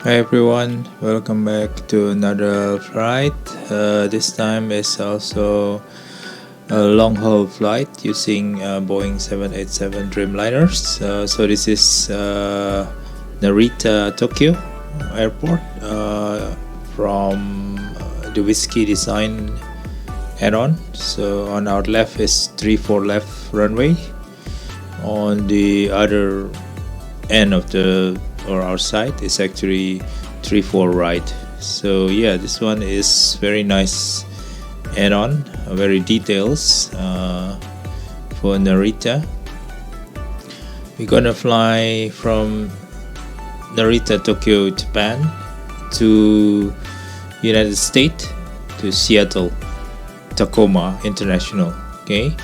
Hi everyone, welcome back to another flight. This time is also a long haul flight using Boeing 787 Dreamliners. So this is Narita, Tokyo Airport from the Whiskey Design add-on. So on our left is 34 left runway. On the other end of our side is actually 34 right. So yeah, this one is very nice add-on, very details for Narita. We're gonna fly from Narita, Tokyo, Japan to United States to Seattle Tacoma International. Okay,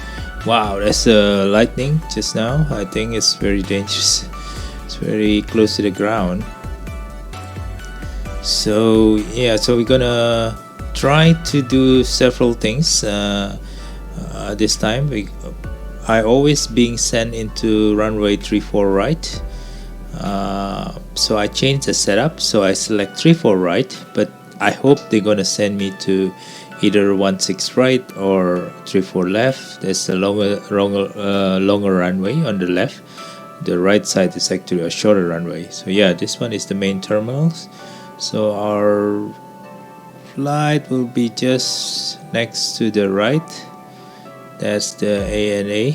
wow, that's a lightning just now. I think it's very dangerous. It's very close to the ground. So yeah, so we're gonna try to do several things this time. I always being sent into runway 34 right, so I changed the setup. So I select 34 right, but I hope they're gonna send me to either 16 right or 34 left. There's a longer runway on the left. The right side is actually a shorter runway. So yeah, this one is the main terminals. So our flight will be just next to the right. That's the ANA.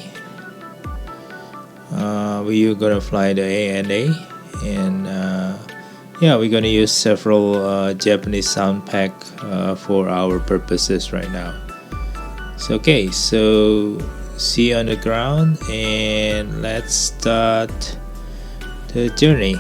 We're gonna fly the ANA, and yeah, we're gonna use several Japanese sound pack for our purposes right now. So okay, so see you on the ground, and let's start the journey.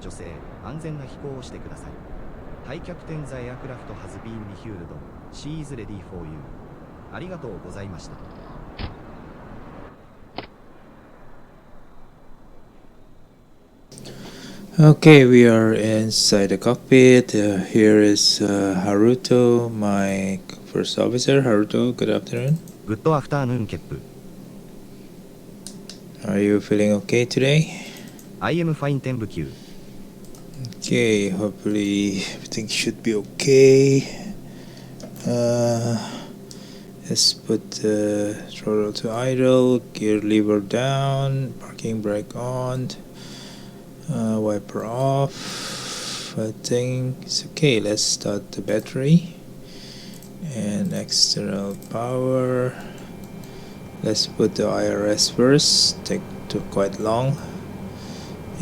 女性、安全な飛行をしてください。Hi Captain, the aircraft has been refueled. She is ready for you. ありがとうございました。Okay, we are inside the cockpit. Here is Haruto, my first officer. Haruto, good afternoon. Good afternoon, Kep. Are you feeling okay today? I am fine 天部級 Okay, hopefully everything should be okay. Let's put the throttle to idle, gear lever down, parking brake on, wiper off. I think it's okay. Let's start the battery and external power. Let's put the IRS first. Took quite long.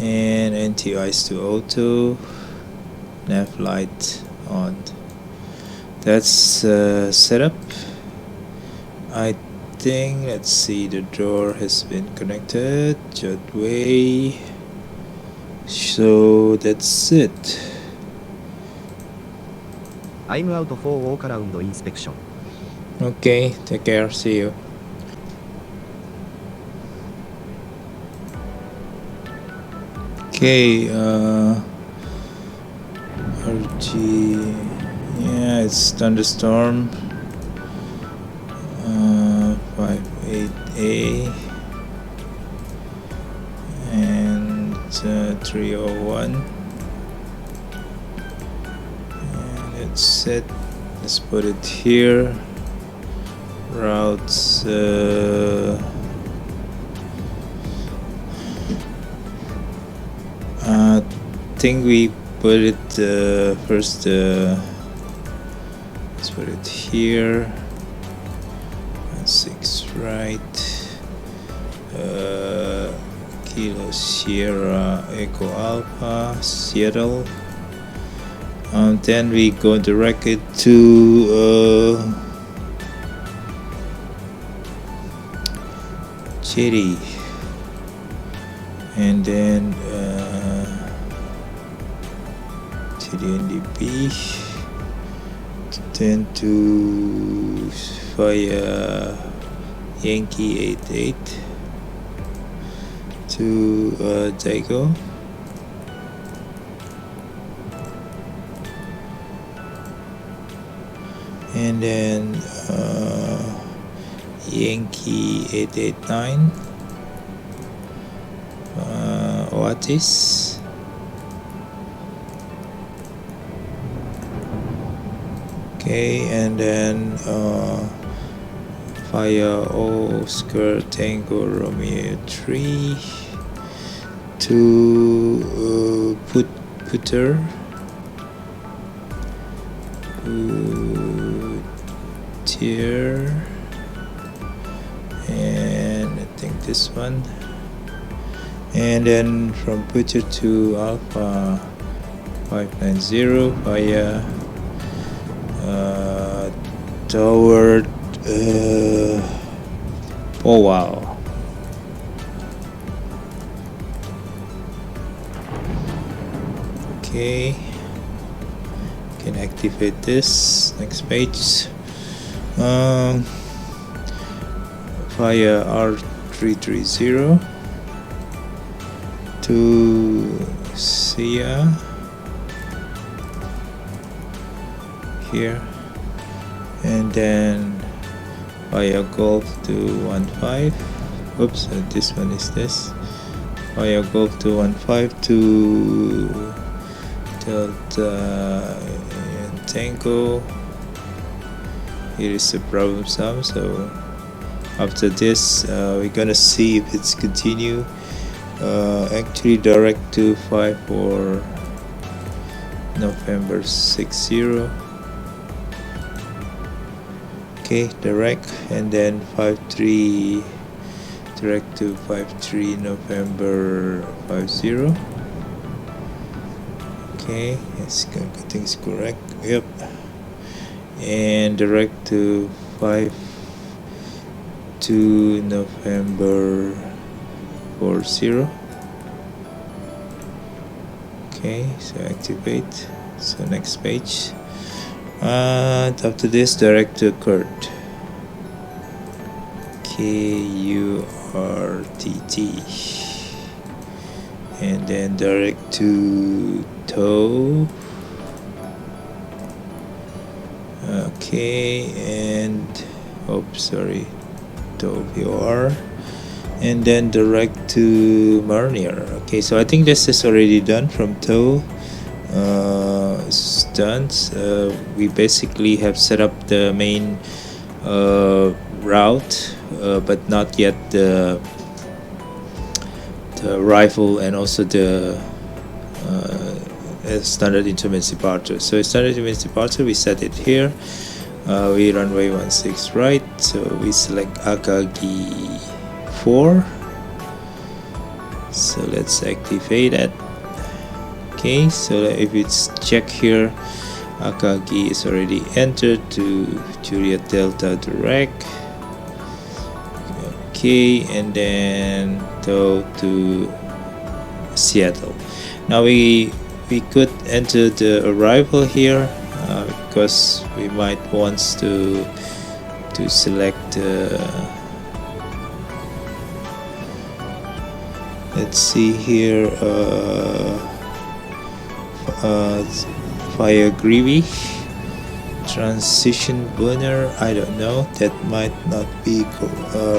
And anti-ice to auto, nav light on. That's setup. I think, let's see, the door has been connected, jetway. So that's it. I'm out for walk around inspection. Okay, take care, see you. Okay, RG, yeah, it's thunderstorm, 58A and 301, and it's set. Let's put it here. Routes, I think we put it first. Let's put it here. 6 right. Kilo Sierra Echo Alpha Seattle. Then we go direct it to Chitty, and then TDNDB, then to via Yankee 88 to Dago, and then Yankee 889 Oatis, okay, and then via Oscar Tango Romeo 3 to Putter, Tier, and I think this one, and then from Putter to Alpha 590 via toward Powwow. Okay, can activate this. Next page. Via R330 to Sia here, and then via Golf to 15. Oops, this one is this. Via Golf to 15 to Delta and Tango. Here is the problem sum. So after this, we're gonna see if it's continue. Actually, direct to 5 for November 60. Okay, direct, and then 53 direct to 53 November 50. Okay, it's everything's correct. Yep. And direct to 5 to November 40. Okay, so activate. So next page. After this, direct to Kurt. KURTT, and then direct to Toe. Okay, and oops, sorry, Toe VR, and then direct to Marnier. Okay, so I think this is already done from tow. It's done. We basically have set up the main route, but not yet the rifle and also the standard intermittent departure. So standard intermittent departure, we set it here. We runway 16 right, so we select Akagi 4. So let's activate it. Okay, so if it's check here, Akagi is already entered to Juliet Delta direct. Okay, and then go to Seattle. Now we could enter the arrival here because we might want to select let's see here, fire Greavy transition burner. I don't know, that might not be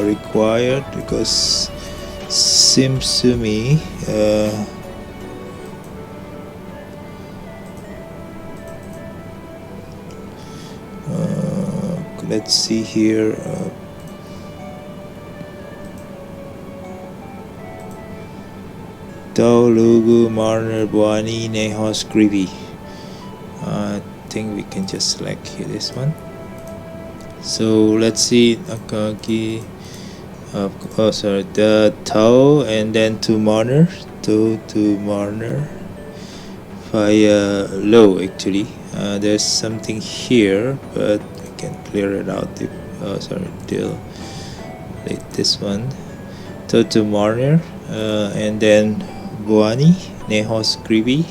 required because seems to me let's see here, Tau, Lugu, Marner, Buani, Nehos, Greavy. I think we can just select here this one. So let's see, Akagi, oh sorry, the Tau, and then to Marner, to Marner via low. Actually there's something here, but I can clear it out if, oh sorry, delete this one. To Marner, and then Buani, Nehos, Greavy,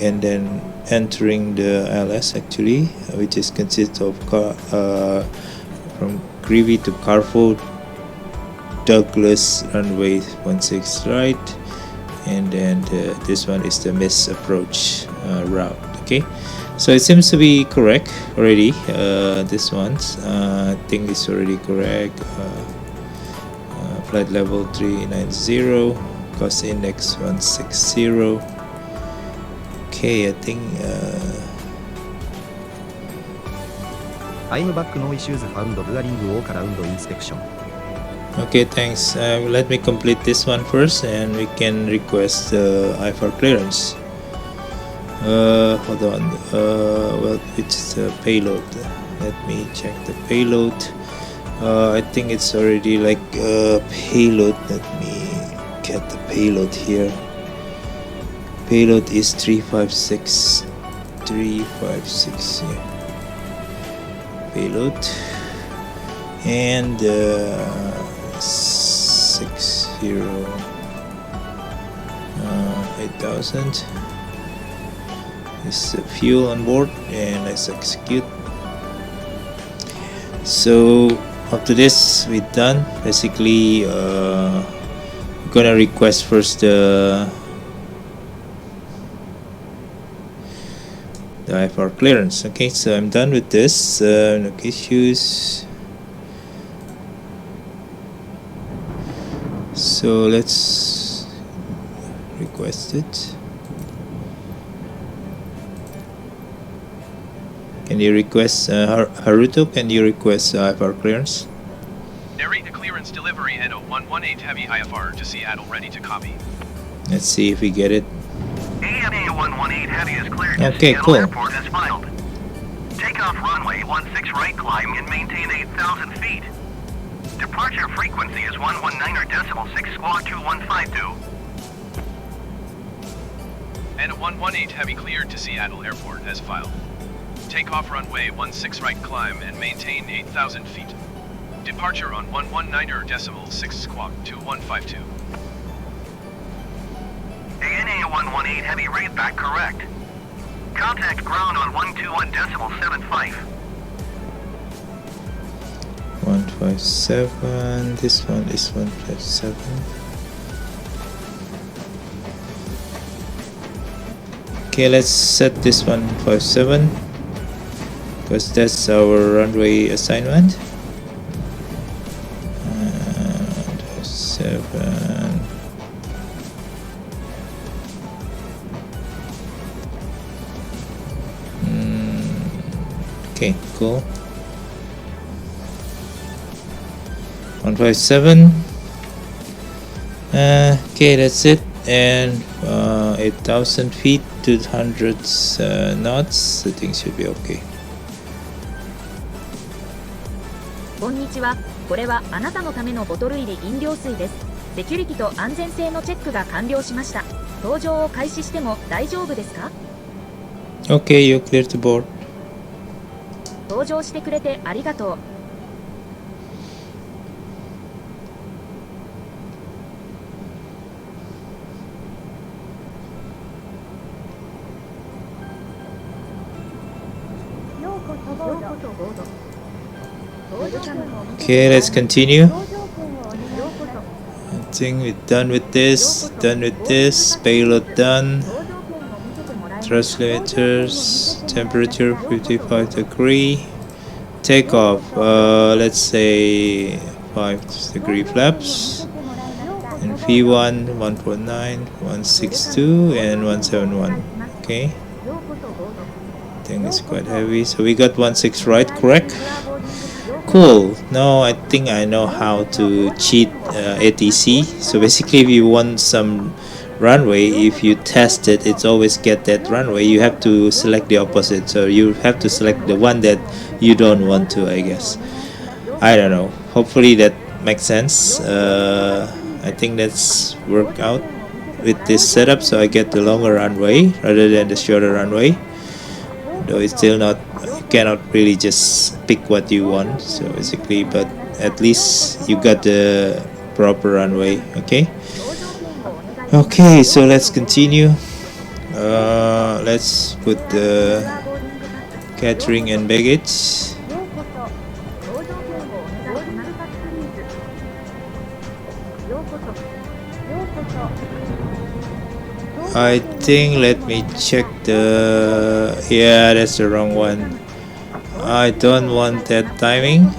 and then entering the LS actually, which is consists of from Greavy to Carfo, Douglas runway 16 right, and then this one is the miss approach route. Okay, so it seems to be correct already. This one's I think it's already correct. Flight level 390, cost index 160. Okay, I think I'm back, no issues found during walk around inspection. okay, thanks. Let me complete this one first and we can request IFR clearance. Hold on, well, it's the payload. Let me check the payload. I think it's already like payload. Let me get the payload here. Payload is 356. Yeah. Payload and 60 8000 is the fuel on board, and let's execute. So after this we're done. Basically we're gonna request first the IFR clearance. Okay, so I'm done with this. No issues. So let's request it. Can you request Haruto? Can you request IFR clearance? Narrate the clearance delivery at 118 Heavy IFR to Seattle, ready to copy. Let's see if we get it. ANA 118 Heavy is cleared. Okay, Seattle cool. Airport is filed. Takeoff runway 16 right, climb and maintain 8,000 feet. Departure frequency is 119.6 squawk 2152. And 118 Heavy cleared to Seattle Airport as filed. Takeoff runway 16 right, climb and maintain 8,000 feet. Departure on 119.6 squawk 2152. ANA 118 Heavy read back correct. Contact ground on 121.75. 157. This one is 157. Okay, let's set this 157 because that's our runway assignment. Okay, cool. 157. Okay, that's it. And 8,000 feet, 200 knots. I think should be okay. こんにちは。これはあなたのためのボトル入り飲料水です。セキュリティと安全性のチェックが完了しました。搭乗を開始しても大丈夫ですか？ Okay, you clear the board. 搭乗してくれてありがとう。Okay, let's continue. I think we're done with this. Payload done. Thrust limiters. Temperature 55 degree. Takeoff. Let's say 5-degree flaps. And V1 149, 162, and 171. Okay. I think it's quite heavy. So we got 16 right, correct? Cool. Now I think I know how to cheat ATC. So basically, if you want some runway, if you test it, it's always get that runway. You have to select the opposite. So you have to select the one that you don't want to, I guess. I don't know. Hopefully that makes sense. I think that's worked out with this setup. So I get the longer runway rather than the shorter runway. Though it's still not, you cannot really just pick what you want. So basically, but at least you got the proper runway. Okay. Okay, so let's continue. Let's put the catering and baggage. I think, let me check the, yeah, that's the wrong one. I don't want that timing.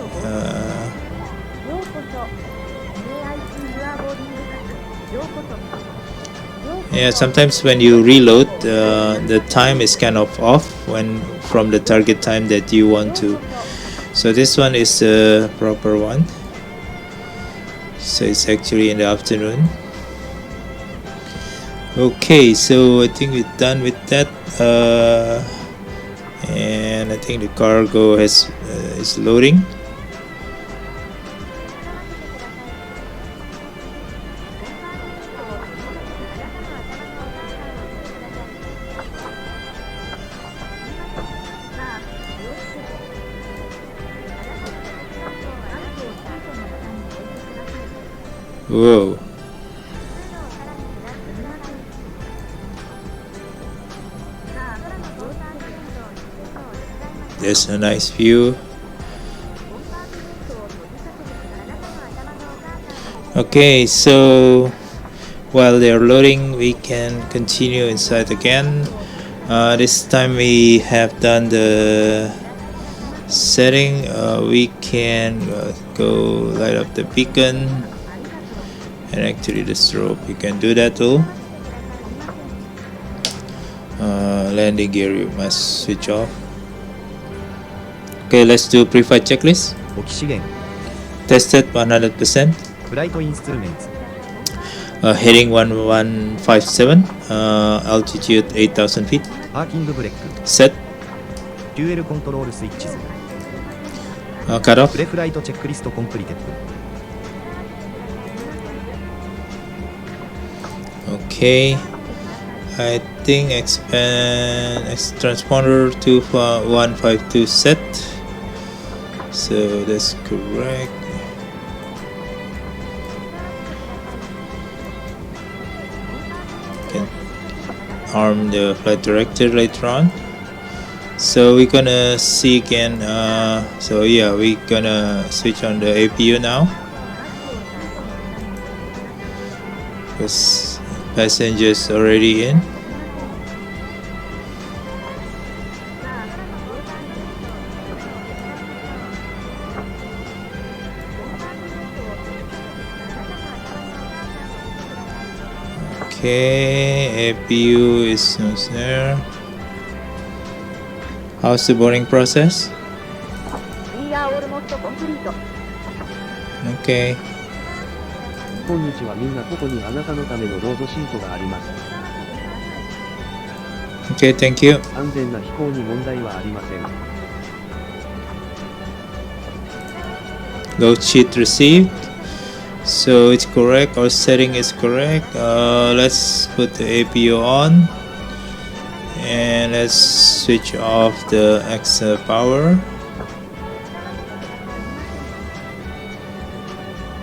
Yeah, sometimes when you reload, the time is kind of off when from the target time that you want to. So this one is the proper one. So it's actually in the afternoon. Okay, so I think we're done with that. And I think the cargo is loading. Whoa. There's a nice view. Okay, so while they're loading, we can continue inside again. This time we have done the setting. We can go light up the beacon and actually the strobe. You can do that too. Landing gear you must switch off. Okay, let's do pre-flight checklist. オキシゲン Tested 100%. フライトインストゥルメンツ Heading 1157. Altitude 8,000 feet. パーキングブレック Set. フューエルコントロールスイッチズ Cut off. プレフライトチェックリストコンプリテッド Okay. I think expand transponder 2152 set. So that's correct. Can arm the flight director later on. So we're gonna see again. So yeah, we're gonna switch on the APU now. Because passengers already in. Okay, APU is there. How's the boarding process? almost complete. Okay. こんにちはみんなここにあなたのためのロードシートがあります。 Okay, thank you. 安全な飛行に問題はありません。 Load sheet received. So it's correct. Our setting is correct. Let's put the APO on. And let's switch off the extra power.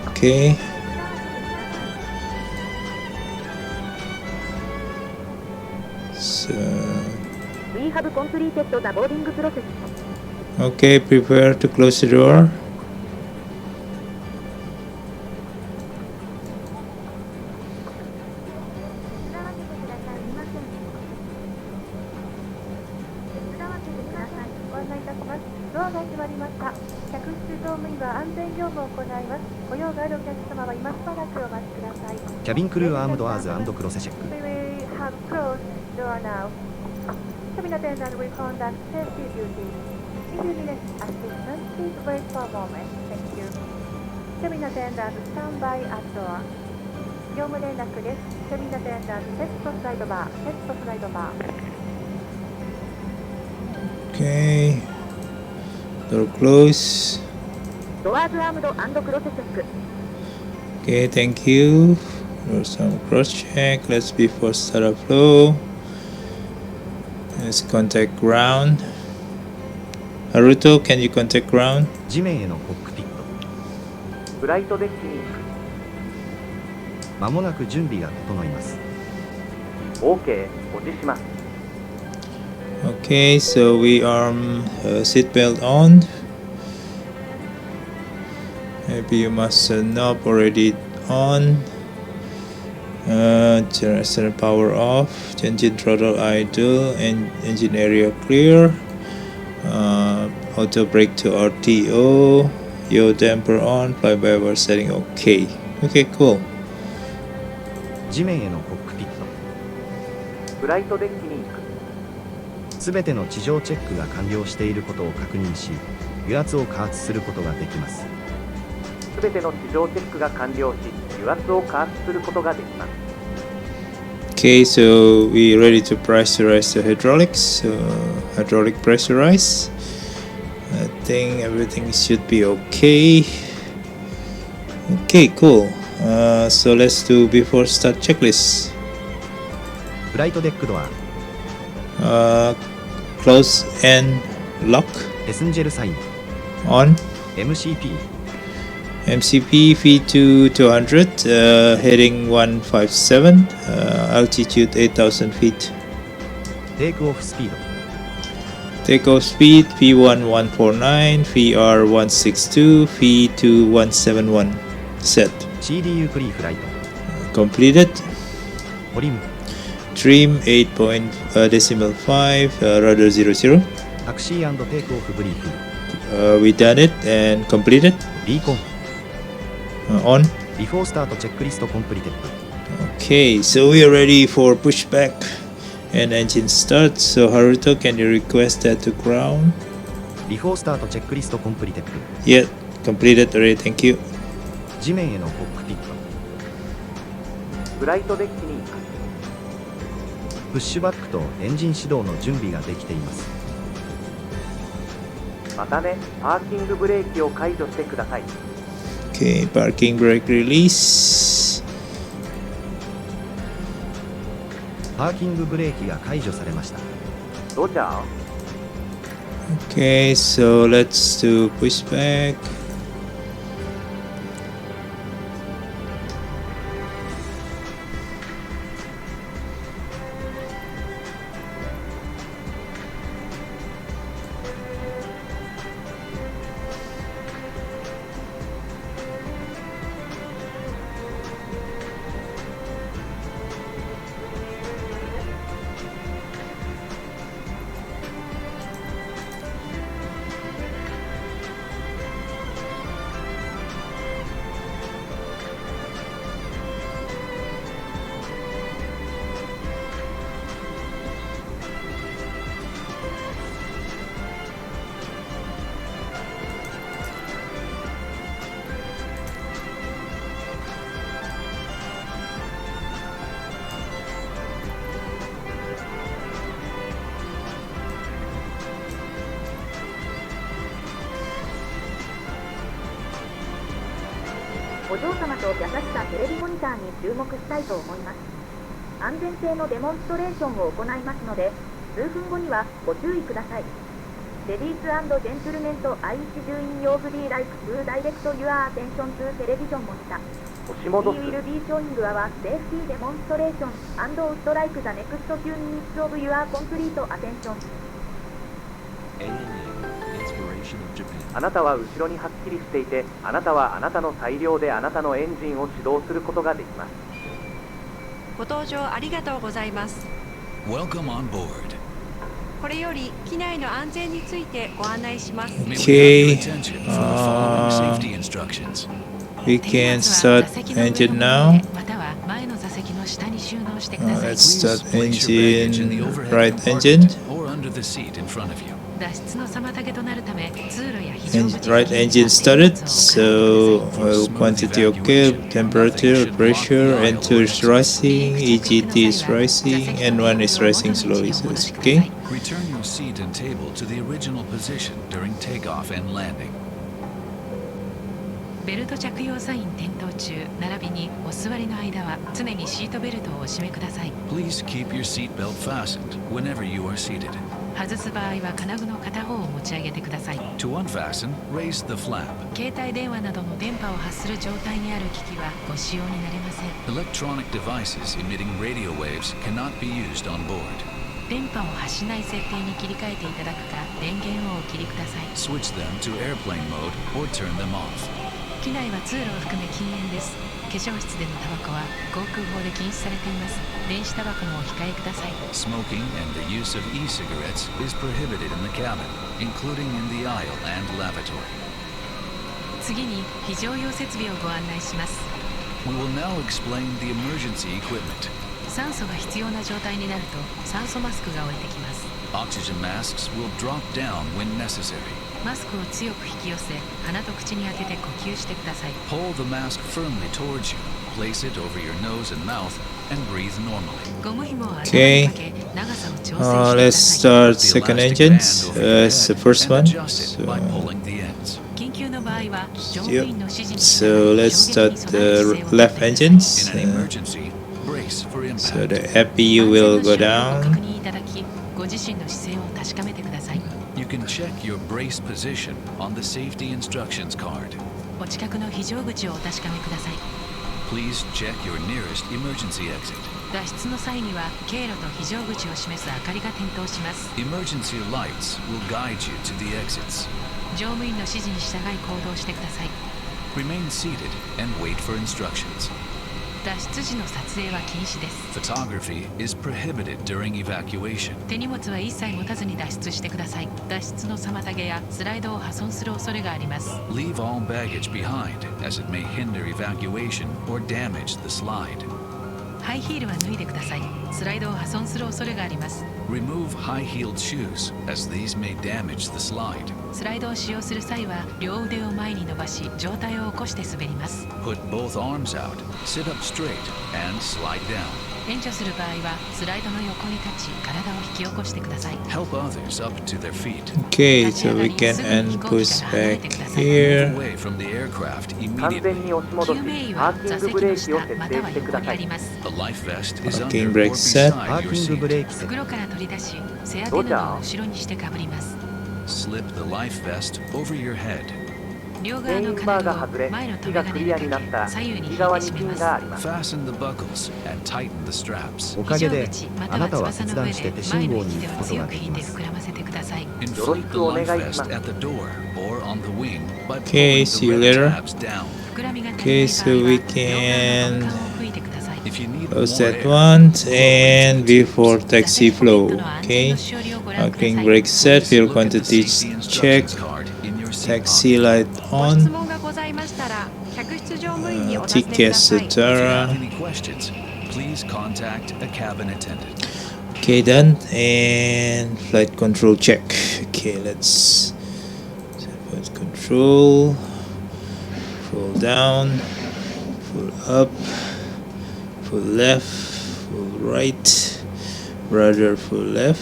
Okay. So, We have completed the boarding process. okay, prepare to close the door. Cabin crew armed doors and cross check. We will have closed door now. Cabin attendant will conduct safety duty. If you need assistance, please wait for a moment. Thank you. Cabin attendant, stand by at door. 業務連絡です。Cabin attendant, テストスライドバー、テストスライドバー。Okay. Door close. Doors armed and cross check. Okay, thank you. Do some cross check. Let's before startup flow. Let's contact ground. Haruto, can you contact ground? 地面へのコックピット。フライトデッキにまもなく準備が整います。 OK 保持します。 Okay, so we arm seatbelt on. Maybe you must knob already on. Generator power off. Engine throttle idle. And engine area clear. Auto brake to RTO. Yaw damper on. Fly-by-wire setting okay. Okay, cool. 地面へのコックピット。フライトデッキに行く。すべての地上チェックが完了していることを確認し、油圧を加圧することができます。すべての地上チェックが完了し、油圧を加圧することができます。 Okay, so we ready to pressurize the hydraulics. Hydraulic pressurize. I think everything should be okay. Okay, cool. So let's do before start checklist. フライトデックドア、 Close and lock エスンジェルサイン、 on. MCP、 MCP V2 200, heading 157, altitude 8,000 feet. テイクオフスピード、 Takeoff speed V1149, VR162, V2171. Set. CDU フリーフライト、 Completed. ホリム、 Dream 8.5, rudder 00. タクシー&テイクオフブリーフ、 We done it and completed. ビーコン、 On. ビフォースタートチェックリストコンプリテッド。 Okay, so we are ready for pushback and engine start. So Haruto, can you request that to ground? ビフォースタートチェックリストコンプリテッド。 Yeah, completed already. Thank you. 地面へのコックピット、フライトデッキに行く。プッシュバックとエンジン始動の準備ができています。またね、パーキングブレーキを解除してください。 Okay, parking brake release. パーキングブレーキが解除されました。ロジャー。 Okay, so let's do pushback. お嬢様と優しさテレビモニターに注目したいと思います。安全性のデモンストレーションを行いますので、数分後にはご注意ください。レディース&ジェントルメント I wish you in your free life to direct your attention to television monitor. 押し戻 We す will be showing our safety demonstration and would like the next few minutes of your complete attention. LNAV Inspiration of Japan あなたは後ろにはっきりしていて、あなたはあなたの裁量であなたのエンジンを始動することができます。ご搭乗ありがとうございます。 Welcome on board. これより機内の安全についてご案内します。 May we have Okay. your attention for the following safety instructions. We can start engine now. または前の座席の下に収納してく Uh, ださい。 let's start Place your baggage in the engine, overhead right compartment engine. or under the seat in front of you. 脱出の妨げとなるため、通路や非常口 Right engine started, so quantity okay, temperature, pressure, N2 is rising, EGT is rising, N1 is rising slowly, so it's okay. Return your seat and table to the original position during takeoff and landing. ベルト着用サイン点灯中、並びにお座りの間は常にシートベルトをお締めください。 Please keep your seat belt fastened whenever you are seated. 外す場合は金具の片方を持ち上げてください。 To unfasten, raise the flap. 携帯電話などの電波を発する状態にある機器はご使用になれません。 Electronic devices emitting radio waves cannot be used on board. 電波を発しない設定に切り替えていただくか、電源をお切りください。 Switch them to airplane mode or turn them off. 機内は通路を含め禁煙です。化粧室でのタバコは航空法で禁止されています。電子タバコもお控えください。 Smoking and the use of e-cigarettes is prohibited in the cabin, including in the aisle and lavatory. 次に非常用設備をご案内します。 We will now explain the emergency equipment. 酸素が必要な状態になると酸素マスクが降りてきます。 Oxygen masks will drop down when necessary. マスクを強く引き寄せ、鼻と口に当てて呼吸してください。 Pull the mask firmly towards you, place it over your nose and mouth, and breathe normally. ゴム紐を頭 Okay. にかけ、長さを調整してくだ Let's さい。 start second engines as the first one. And adjust it by pulling the ends. 緊急の場合は乗務員の指示に So 従い let's 衝撃 start に備える the 姿勢を left とって engines. In an emergency, brace for So impact. the APU will go 安全の終了を確 down. 認いただき、ご自身の姿勢を確かめてください。 You can check your brace position on the safety instructions card. お近くの非常口をお確かめください。 Please check your nearest emergency exit. 脱出の際には経路と非常口を示す明かりが点灯します。 Emergency lights will guide you to the exits. 乗務員の指示に従い行動してください。 Remain seated and wait for instructions. 脱出時の撮影は禁止です。 Photography is prohibited during evacuation. 手荷物は一切持たずに脱出してください。脱出の妨げやスライドを破損する恐れがあります。 Leave all baggage behind, as it may hinder evacuation or damage the slide. ハイヒールは脱いでください。スライドを破損する恐れがあります。 Remove high-heeled shoes, as these may damage the slide. スライドを使用する際は両腕を前に伸ばし、上体を起こして滑ります。 Put both arms out, sit up straight, and slide down. 援助する場合はスライドの横に立ち、体を引き起こしてください。 Help others up to their feet. Okay, so we can unpush back here. Move away from the aircraft 完全 immediately. に押し戻し、救命医パはーキングブレー座席の下キを設定またはしてください横にあり。ます。 The life vest is Parking under brake or set. パ beside ー your キングブレ seat. ーキセット袋から取り出し、背当て布を後ろにしてかぶります。 Slip the life vest over your head. 両メイン側のバーが外れ、金具を前の火がク扉金リアになったにからけ、左右に引いて右側に締めます。ピンがあります。 Fasten the buckles and tighten the straps. おかげで非常口まあたはなたは決翼の上断して手で前信号にの引き手を行くことが強く引いてできます膨らませてください。 Inflate the life vest at the door or on the wing by Okay, pulling see the you red later. tabs down. 膨らみが足りない場合は Okay, so we 両側の can 空間を吹いてください。 If you need more close that air, one and blow into the before tubes. taxi flow. 座席ポケットの安全 Okay, のしおりをご覧ください。 parking brake set, fuel Look at the quantity safety check, instructions card in your seat taxi pocket. light ご質 on, 問がございましたら客室乗務員にお尋ねくだ ticket さい。 If you have etc. any questions, please contact a cabin attendant. Okay, done. And flight control check. Okay, let's flight control. Full down, full up, full left, full right, rudder full left,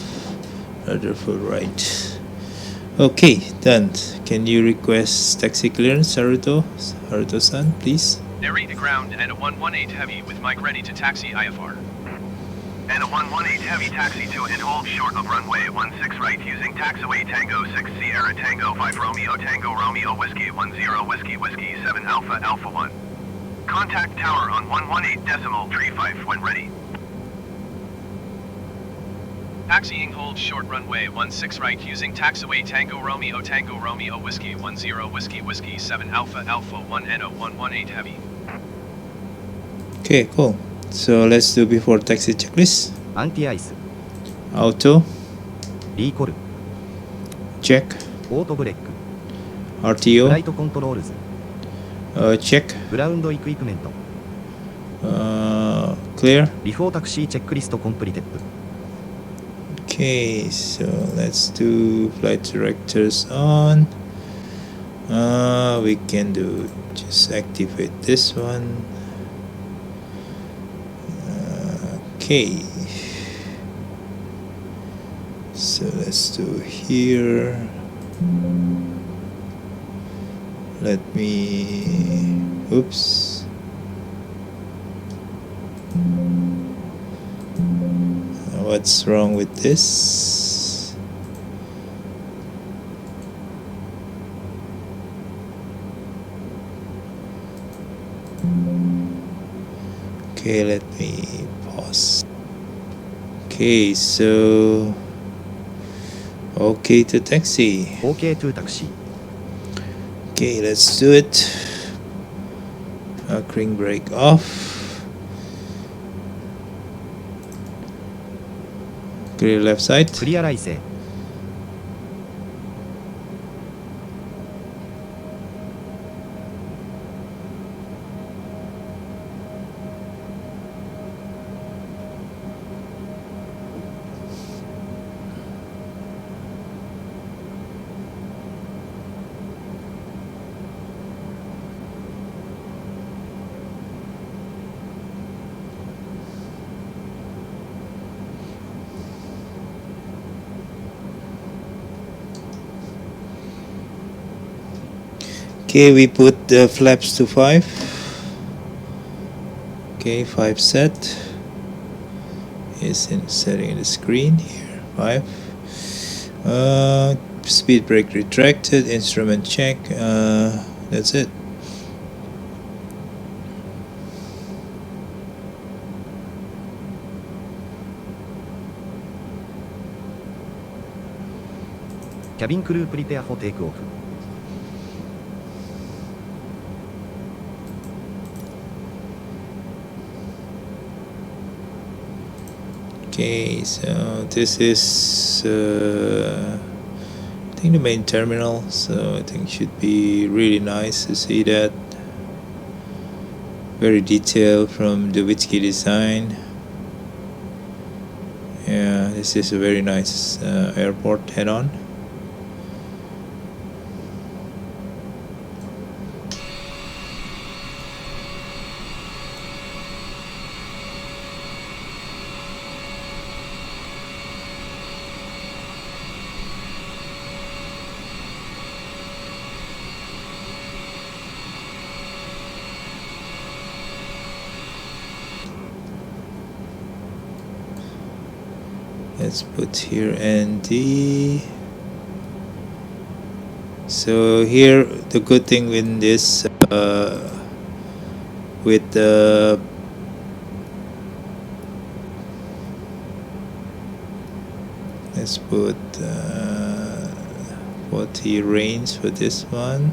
rudder full right. Okay, done. Can you request taxi clearance, Haruto? Haruto-san, please? Narrate to ground and a 118 Heavy with mic ready to taxi IFR. And a 118 Heavy taxi to and hold short of runway 16 right using taxiway Tango 6 Sierra Tango 5 Romeo Tango Romeo Whiskey 10 Whiskey Whiskey 7 Alpha Alpha 1. Contact tower on 118.35 when ready. Taxiing hold short runway 16 right using taxiway Tango Romeo Whiskey 10 Whiskey Whiskey 7 Alpha Alpha 1 and a 118 Heavy. Okay, cool. So let's do before taxi checklist. アンティアイス Auto リーコル check, オートブレックフ RTO ライトコントロールズ check, グラウンドイクイプメント clear. ビフォータクシーチェックリストコンプリテッド Okay, so let's do flight directors on. We can do just activate this one. Okay, so let's do here. Let me, oops. What's wrong with this? Okay, let me pause. Okay, so okay to taxi. OK to タクシー Okay, let's do it. Anchoring brake off. Clear left side. クリア来勢 Okay, we put the flaps to 5. Okay, 5 set is in setting in the screen here. 5. Speed brake retracted, instrument check. That's it. Cabin crew prepare for takeoff. Okay, so this is I think the main terminal, so I think it should be really nice to see that. Very detailed from the Witsky design. Yeah, this is a very nice airport head-on. Let's put here ND. So here the good thing with this with the let's put 40 range for this one,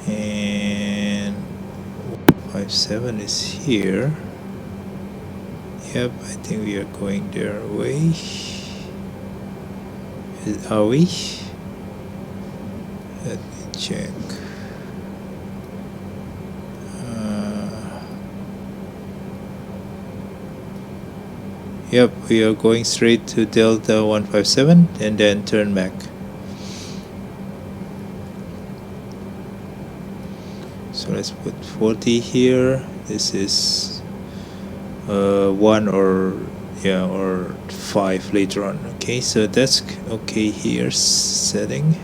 and 157 is here. Yep, I think we are going their way. Are we? Let me check. Yep, we are going straight to Delta 157 and then turn back. So let's put 40 here. This is 1 or 5 later on. Okay, so that's okay here. Setting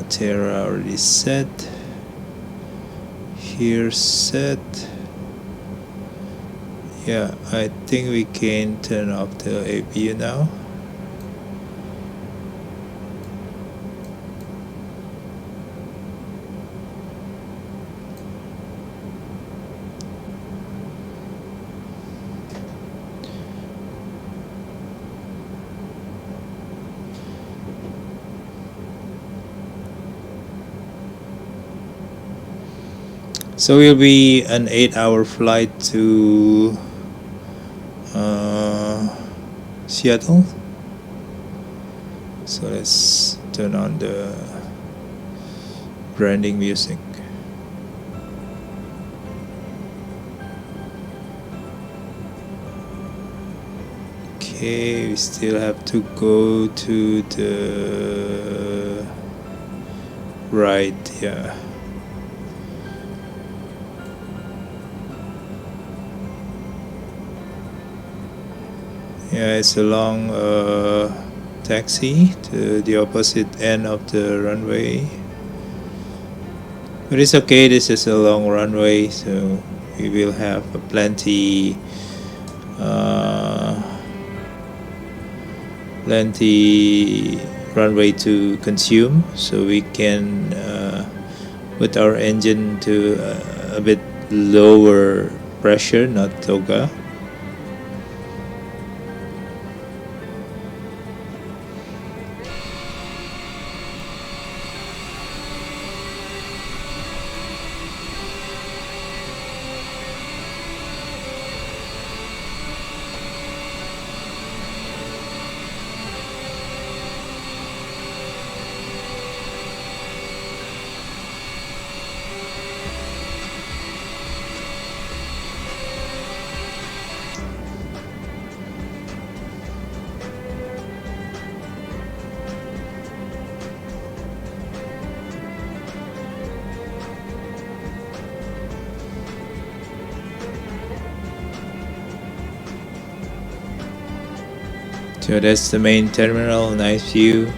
Terra already set here set. Yeah, I think we can turn off the APU now. So it will be an 8-hour flight to Seattle. So let's turn on the branding music. Okay, we still have to go to the right, yeah. Yeah, it's a long taxi to the opposite end of the runway. But it's okay, this is a long runway, so we will have plenty runway to consume, so we can put our engine to a bit lower pressure, not toga. So that's the main terminal, nice view.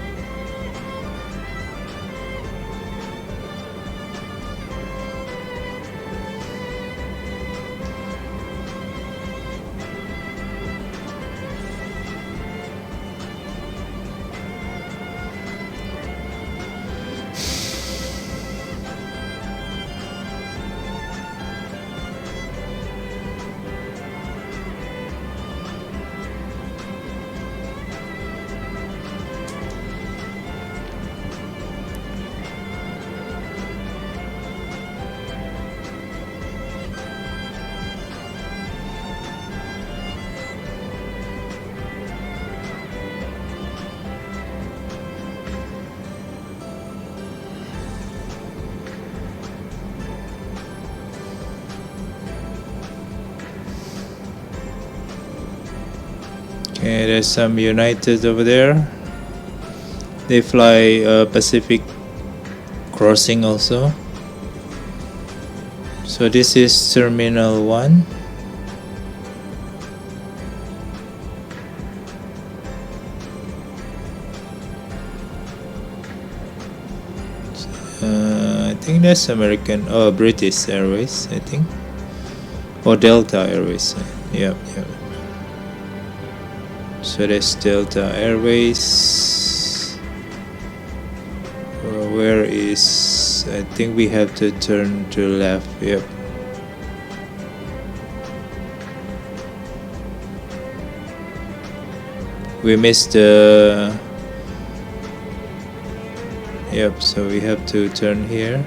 Okay, there's some United over there. They fly Pacific crossing also. So this is Terminal 1. I think that's American, oh, British Airways, I think, or Delta Airways. Yep. So that's Delta Airways. Where is, I think we have to turn to left. Yep. We missed the, yep, so we have to turn here.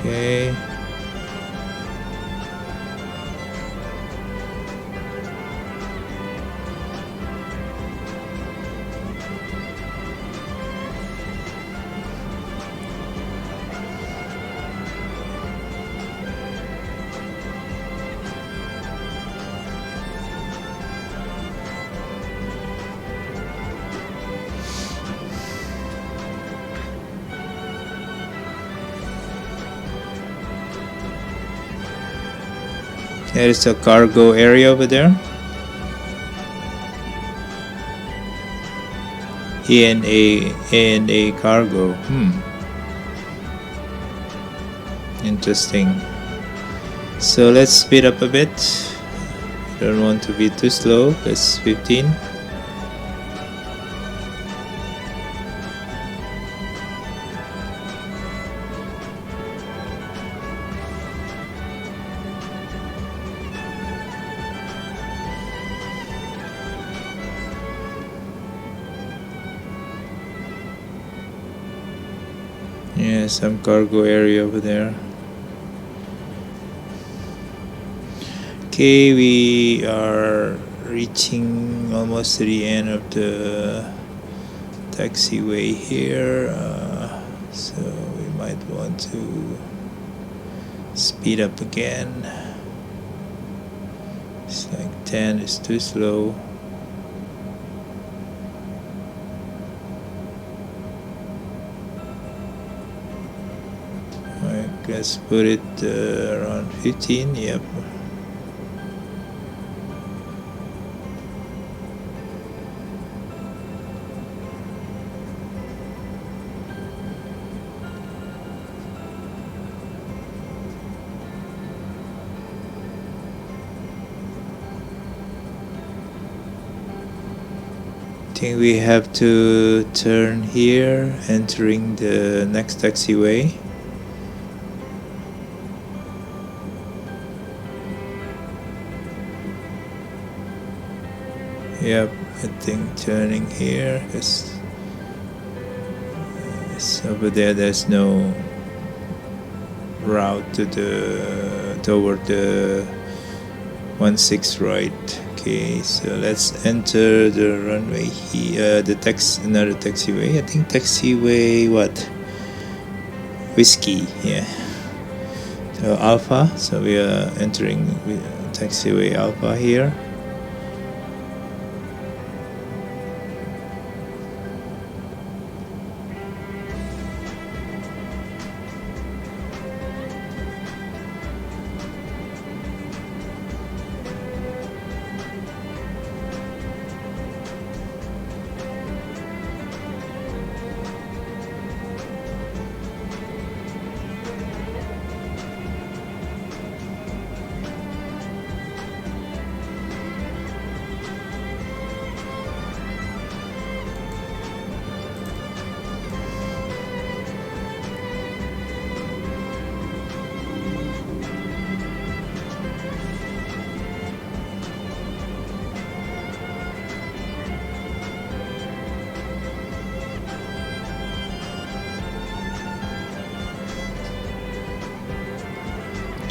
Okay. There is a cargo area over there. A cargo. Interesting. So let's speed up a bit. Don't want to be too slow. That's 15. Yeah, some cargo area over there. Okay, we are reaching almost to the end of the taxiway here, so we might want to speed up again. It's like 10 is too slow. Let's put it around 15. Yep. I think we have to turn here, entering the next taxiway. Yep, I think turning here is over there. There's no route to toward the 16 right. Okay, so let's enter the runway here. Another taxiway. I think taxiway what? Whiskey. Yeah. So Alpha. So we are entering taxiway Alpha here.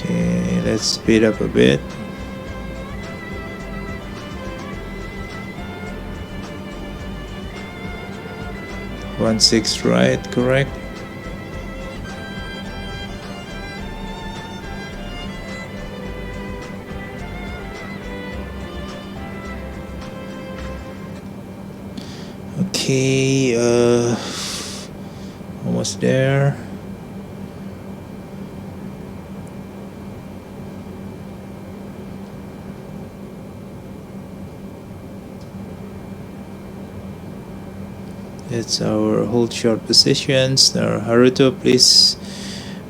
Okay, let's speed up a bit. One six right, correct. Okay, almost there. That's our hold short positions. Now, Haruto, please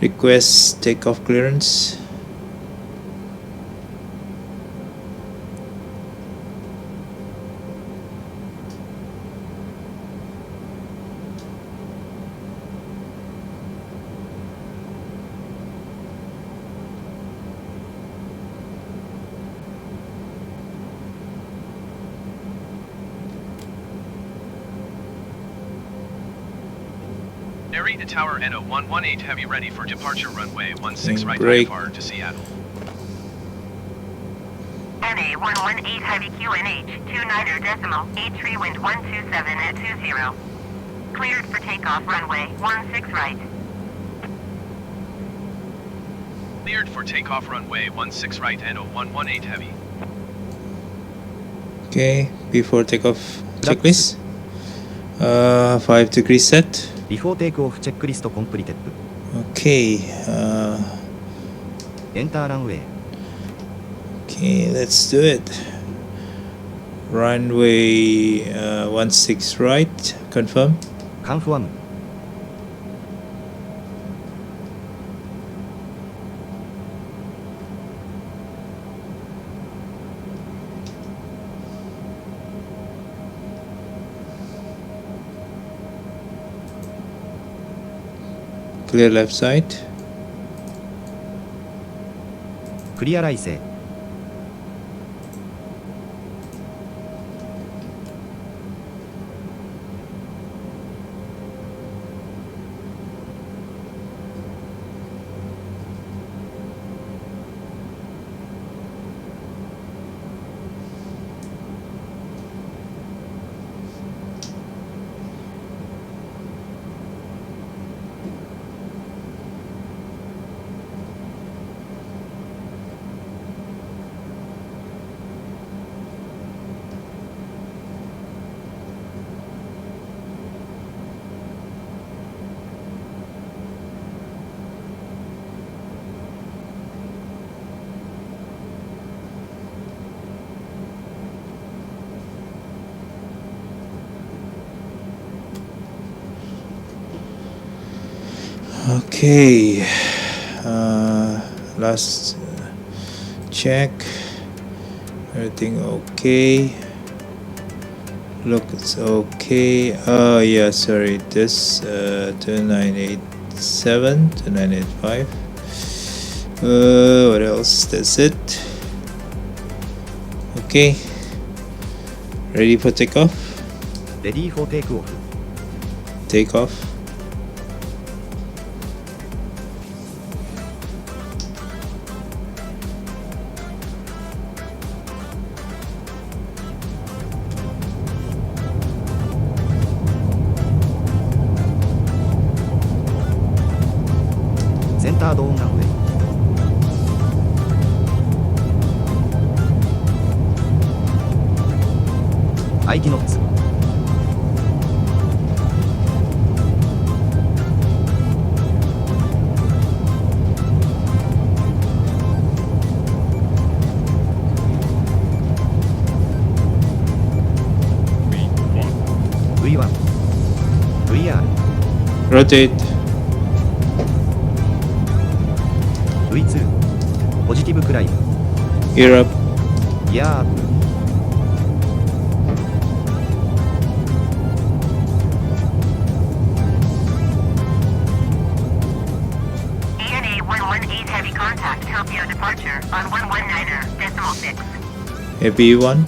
request takeoff clearance. Narita Tower NO 118 Heavy ready for departure runway 16 right break. IFR to Seattle. NA 118 Heavy QNH 2 Niter decimal 83 wind 127 at 20. Cleared for takeoff runway 16 right. Cleared for takeoff runway 16 right NO 118 Heavy. Okay, before takeoff checklist. 5 degrees set. Before takeoff checklist completed. Okay. Enter runway. Okay, let's do it. Runway 16 right, confirm. Confirm. Clear left side. Clear 来勢。Okay, last check. Everything okay. Look, it's okay. Oh yeah, sorry. This 2987, 2985. What else? That's it. Okay. Ready for takeoff? Ready for takeoff. Takeoff. Centered on runway. Aiki knots. V1 VR Rotate. V2 ポジティブクライム Gear up. ギアアップ ENA 118 heavy contact Tokyo departure on 119.6. Heavy one.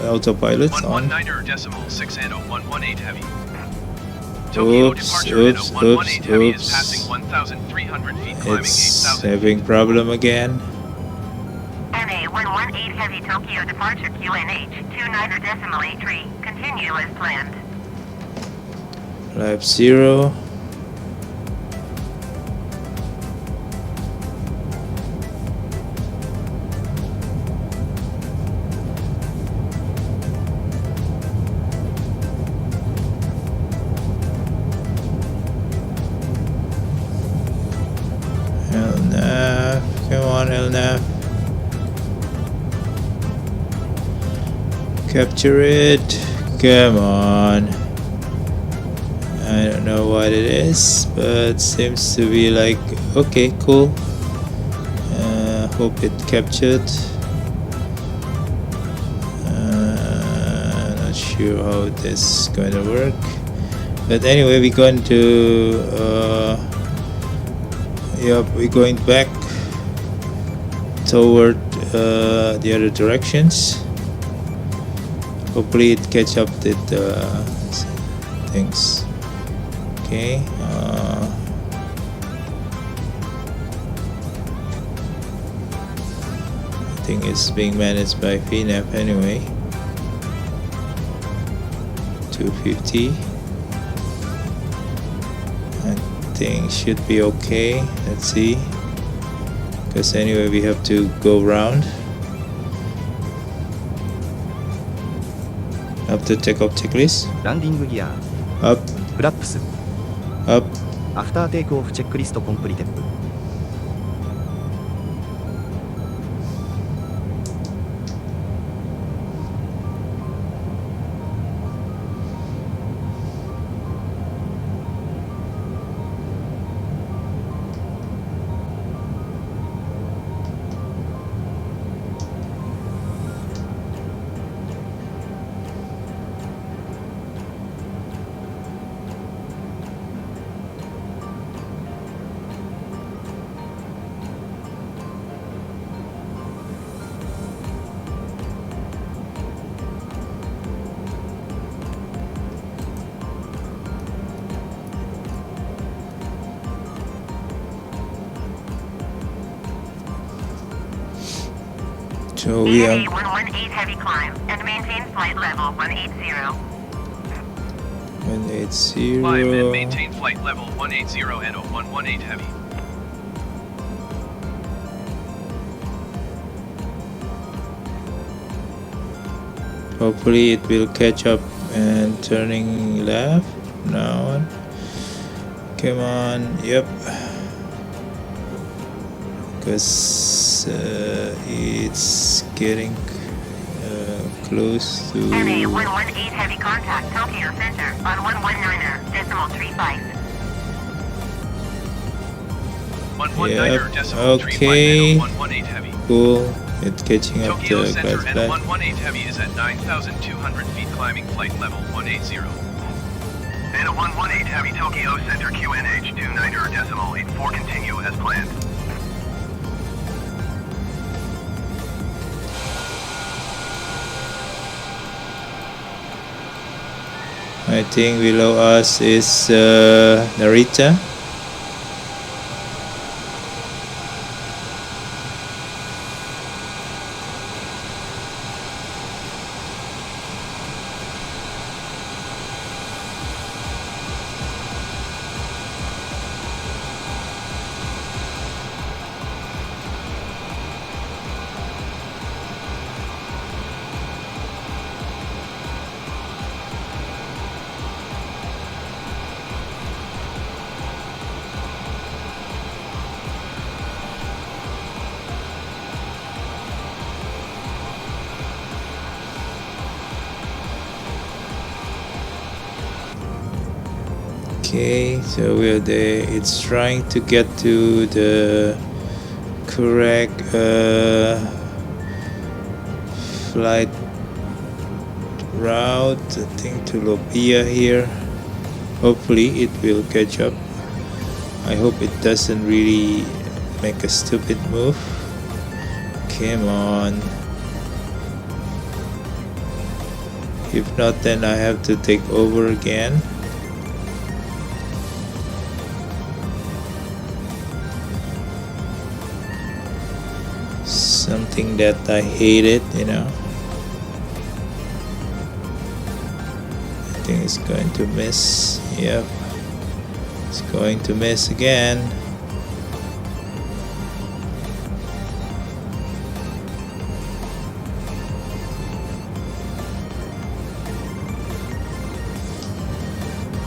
Autopilot on. 119.6 and 118 heavy. Tokyo departure and 118 heavy is passing 1,300 feet, climbing It's 8,000. having problem again. NA 118 heavy Tokyo departure QNH 29.83. Continue as planned. Lap 0. LNAV, come on LNAV. Capture it, come on. I don't know what it is, but seems to be like, okay, cool. Hope it captured. Not sure how this is going to work. But anyway, we're going to we're going back toward the other directions. Hopefully it catch up with things. Okay. I think it's being managed by VNAV anyway. 250. I think should be okay. Let's see. Because anyway we have to go round. After takeoff checklist. ランディングギア Up. フラップス Up. アフターテイクオフチェックリストコンプリテッド So we are 118 heavy climb and maintain flight level 180. 180. Climb and maintain flight level 180 and 118 heavy. Hopefully it will catch up and turning left now. Come on, yep. Because it's getting close to. NA 118 heavy contact Tokyo Center on 119er decimal 35. 119er decimal okay. 35 and 118 heavy. Cool. It's catching up Tokyo to Center glass and black. 118 heavy is at 9,200 feet climbing flight level 180. And a 118 heavy Tokyo Center QNH 29er decimal 84 continue as planned. I think below us is Narita. Okay, so we're there. It's trying to get to the correct flight route. I think to Lopia here. Hopefully it will catch up. I hope it doesn't really make a stupid move. Come on. If not, then I have to take over again. Something that I hated, you know. I think it's going to miss. Yep, it's going to miss again.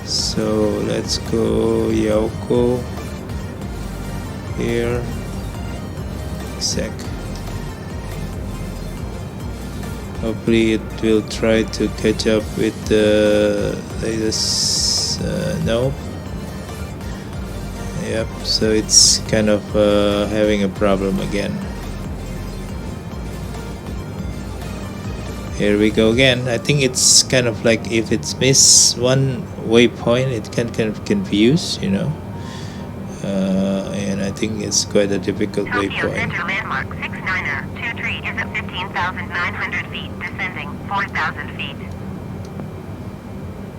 So let's go Yoko here. Sec. Hopefully it will try to catch up with the latest. Nope. Yep, so it's kind of having a problem again. Here we go again. I think it's kind of like if it's miss one waypoint, it can kind of confuse, you know. And I think it's quite a difficult Tokyo waypoint. Center landmark 69er 23 is at 15,900 feet, descending 4,000 feet.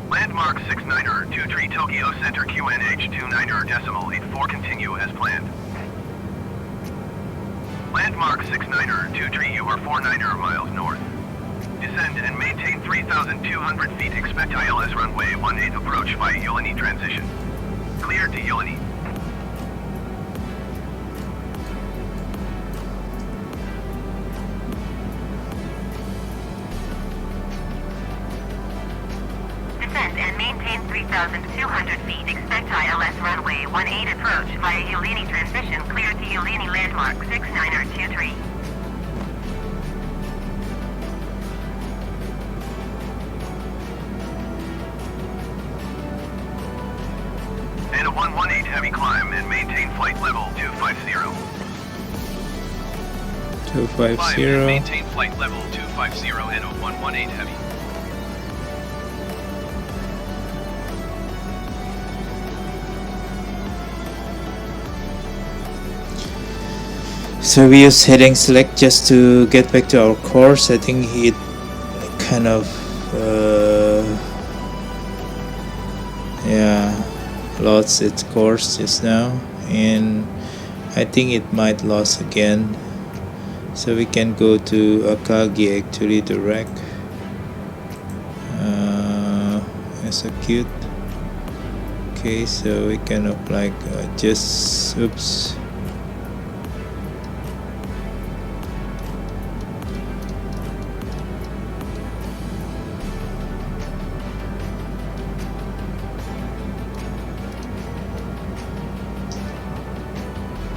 Landmark 69er 23 Tokyo Center QNH 29er decimal 84 continue as planned. Landmark 69er 23 you are 49er miles north. Descend and maintain 3,200 feet. Expect ILS runway 18 approach via Yulini transition. Clear to Yulini. Descend and maintain 3,200 feet. Expect ILS runway 18 approach via Yulini transition. Clear to Yulini landmark 69er 23. And a 118 heavy climb and maintain flight level 250. 250. Climb and maintain flight level 250 and 118 heavy. So we use heading select just to get back to our course. I think it kind of lost its course just now, and I think it might lose again. So we can go to Akagi actually direct. Execute. Okay, so we can apply just oops.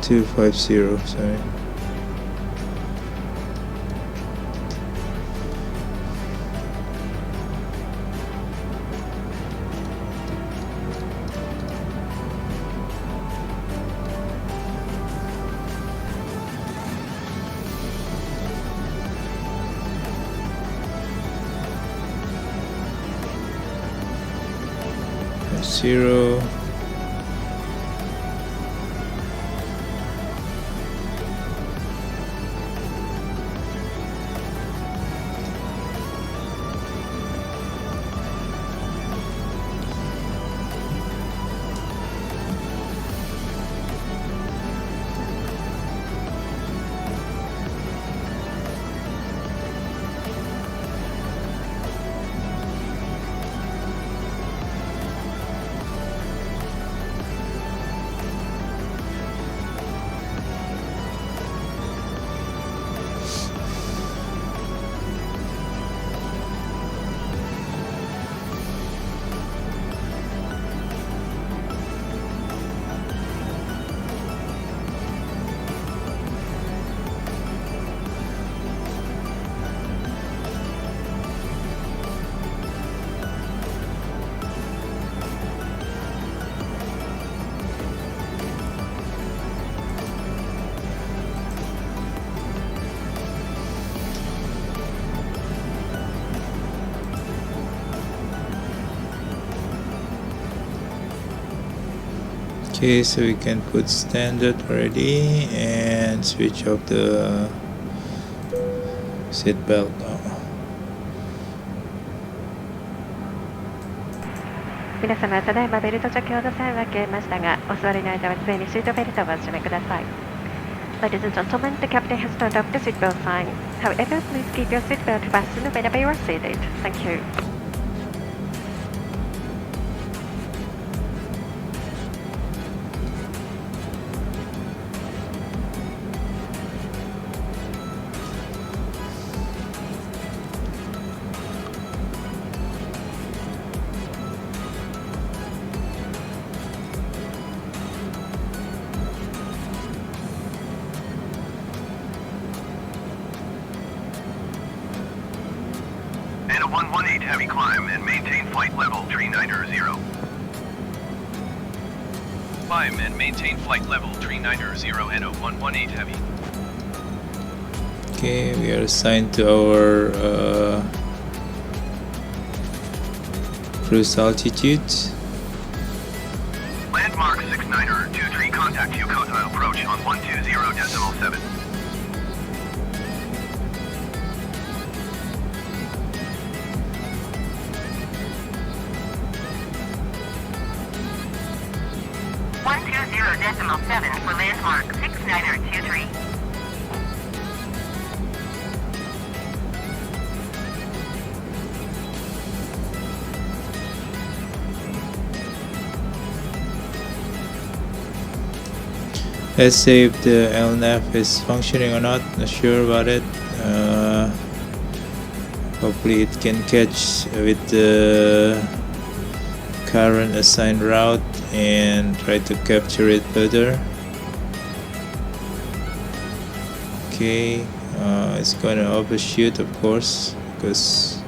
.250, sorry. Zero. Okay, so we can put standard already and switch off the seat belt now. 皆様、ただいまベルト着用の際は消えましたが、お座りの間は常にシートベルトをお締めください。Ladies and gentlemen, the captain has turned off the seatbelt sign. However, please keep your seatbelt fastened whenever you are seated. Thank you. And a 118 heavy climb and maintain flight level 390. Climb and maintain flight level 390 and a 118 heavy. Okay, we are assigned to our cruise altitude. Landmark 6923, contact Yokota approach on 120.7. .7 for landmark 6923. Let's see if the LNAV is functioning or not. Not sure about it. Hopefully it can catch with the current assigned route and try to capture it further. Okay, it's gonna overshoot, of course, because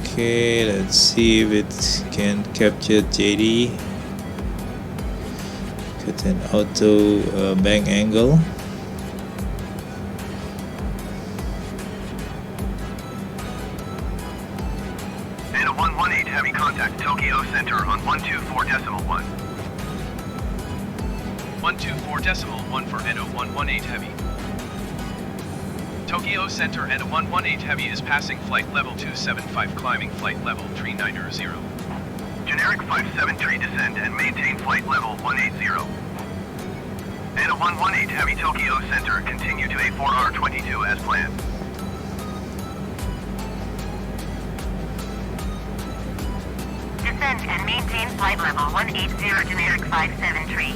okay, let's see if it can capture JD. Get an auto bank angle. And a 118 heavy contact Tokyo Center on 124.1. 124.1 for NO 118 heavy. Tokyo Center and a 118 heavy is passing flight level 275, climbing flight level 390. Generic 573 descend and maintain flight level 180. And a 118 Heavy Tokyo Center, continue to A4R22 as planned. Descend and maintain flight level 180 generic 573.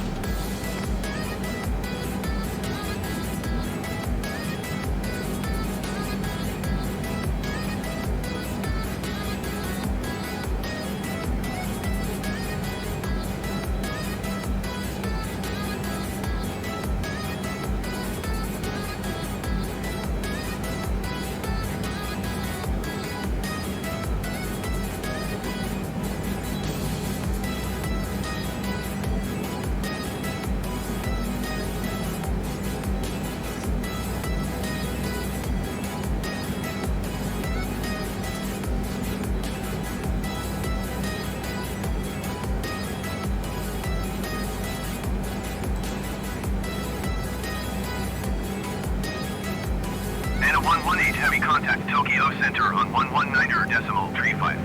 And a 118 Heavy contact Tokyo Center on 119.35.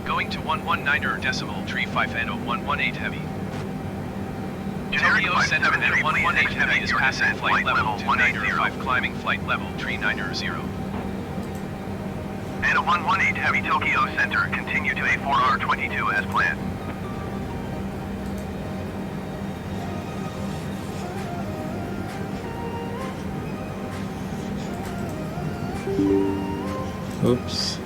Going to 119.35 and a 118 Heavy. Generic Tokyo Center and 573, 118 Heavy is your passing descent, flight level 180. 295, climbing flight level 390. And a 118 Heavy Tokyo Center, continue to A4R22 as planned. Oops.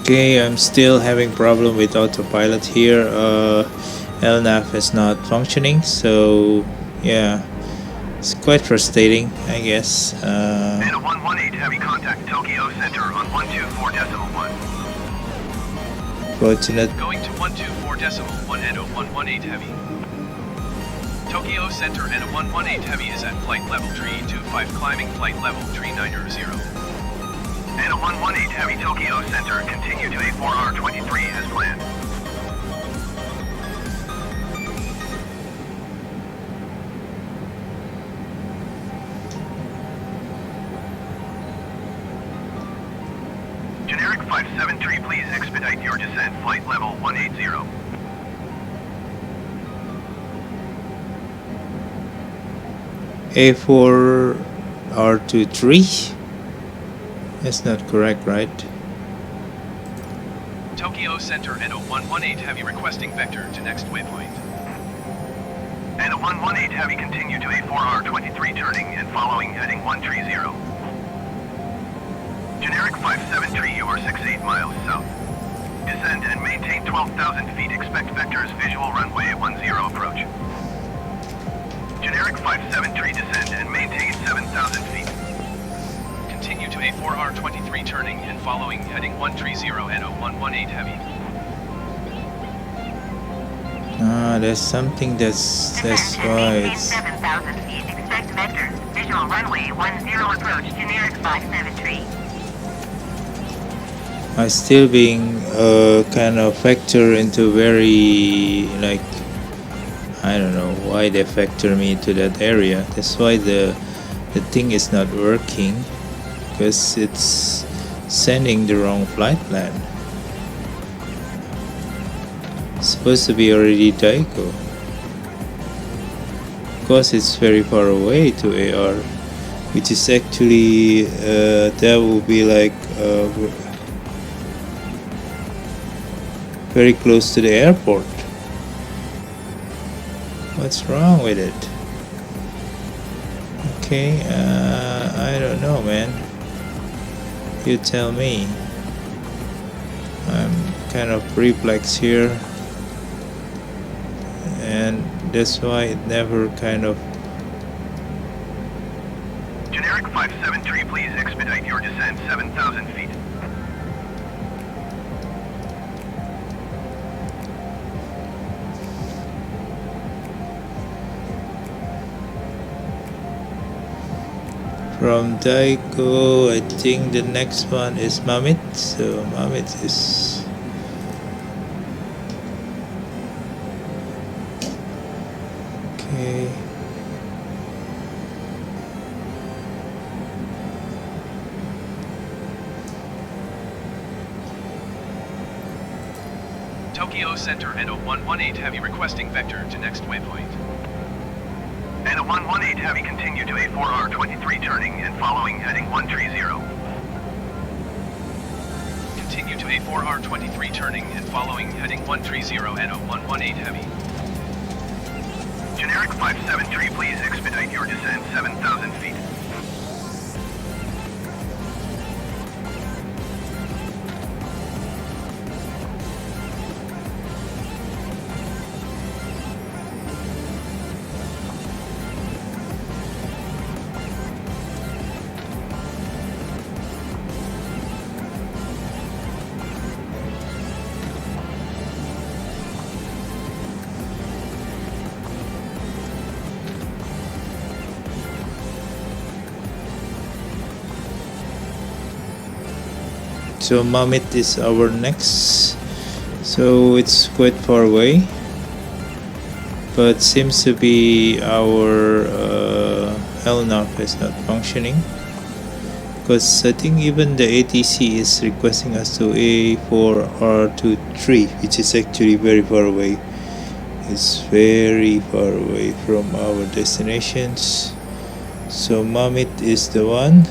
Okay, I'm still having problem with autopilot here. LNAV is not functioning, so yeah, it's quite frustrating, I guess. And a 118 Heavy contact Tokyo Center on 124.1. Fortunate. Going to 124.1 and a 118 Heavy. Tokyo Center and a 118 Heavy is at flight level 325, climbing flight level 390. And a 118 Heavy Tokyo Center, continue to A4R23 as planned. Generic 573, please expedite your descent, flight level 180. A4R23? That's not correct, right? Tokyo Center and a 118 Heavy requesting vector to next waypoint. And a 118 Heavy, continue to A4R23 turning and following heading 130. Generic 573, you are 68 miles south. Descend and maintain 12,000 feet, expect vectors visual runway 10 approach. Generic 573, descend and maintain 7,000 feet. Continue to A4R23 turning and following heading 130 and a 118 Heavy. There's something that's why it's... 7,000 feet, expect vectors visual Visual runway 10 approach generic 573. I still being kind of factor into very like I don't know why they factor me to that area. That's why the thing is not working, because it's sending the wrong flight plan. It's supposed to be already Daiko. Of course, it's very far away to AR, which is actually that will be like very close to the airport. What's wrong with it? Okay, I don't know, man. You tell me. I'm kind of perplexed here, and that's why it never kind of. Generic 573, please expedite your descent 7,000 feet. From Daiko, I think the next one is Mamit. So Mamit is okay. Tokyo Center and 118 Heavy requesting vector to next waypoint. And a 118 Heavy, continue to a 4R23 turning and following heading 130. Continue to a 4R23 turning and following heading 130 and a 118 Heavy. Generic 573, please expedite your descent 7,000 feet. So Mamit is our next, so it's quite far away, but seems to be our LNAV is not functioning, because I think even the ATC is requesting us to A4R23, which is actually very far away. It's very far away from our destinations. So Mamit is the one.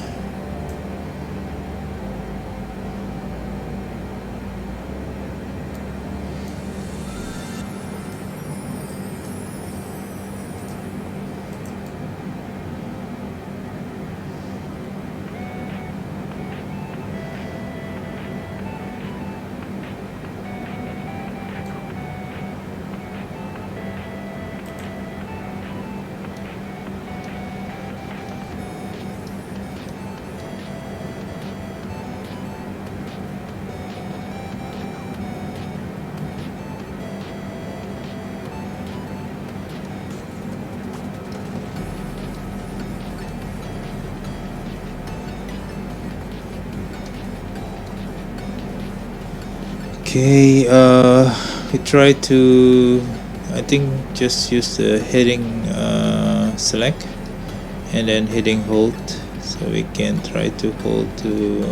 Okay, we try to, I think, just use the heading select and then heading hold, so we can try to hold to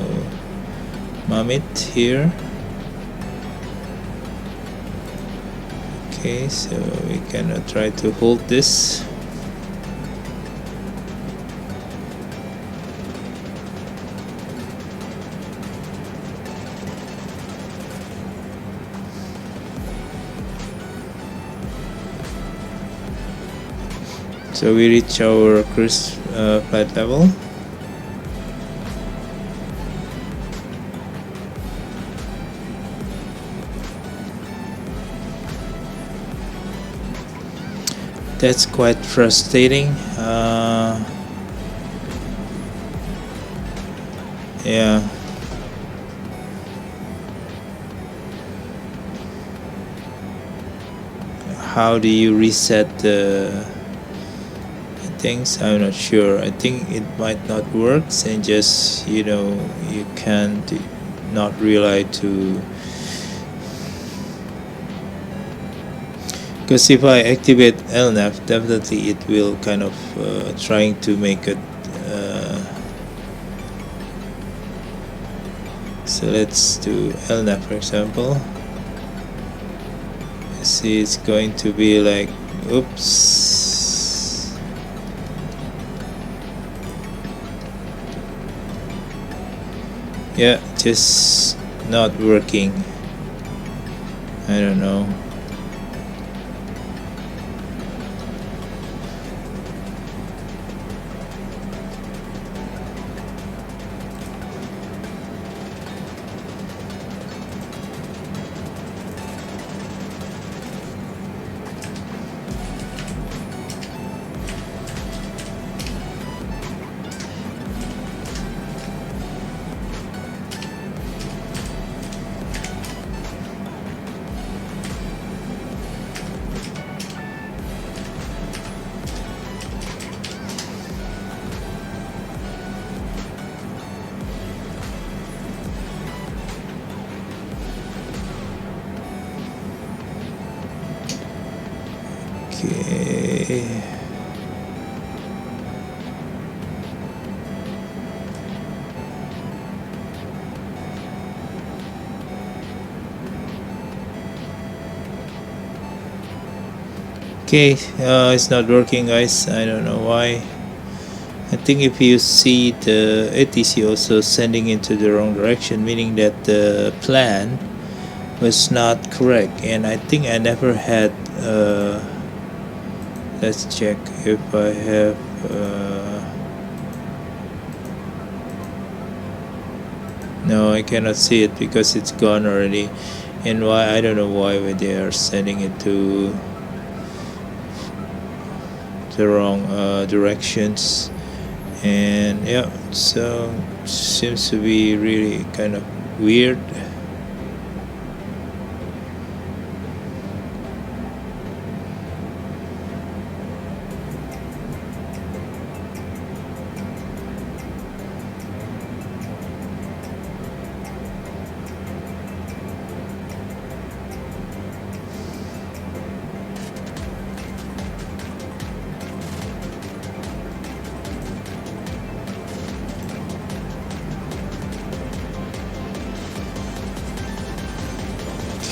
Mamit here. Okay, so we can try to hold this. So we reach our cruise flight level. That's quite frustrating. Yeah. How do you reset things. I'm not sure. I think it might not work, and just, you know, you can't not rely to, because if I activate LNAV, definitely it will kind of trying to make it. So let's do LNAV, for example. See, it's going to be like, oops. Yeah, just not working. I don't know. Okay. Okay, it's not working, guys. I don't know why. I think if you see the ATC also sending into the wrong direction, meaning that the plan was not correct, and I think I never had let's check if I have no, I cannot see it because it's gone already. And why, I don't know why they are sending it to the wrong directions. And yeah, so seems to be really kind of weird.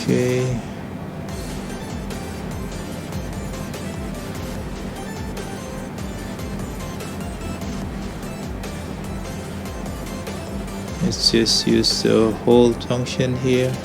Okay. Let's just use the hold function here.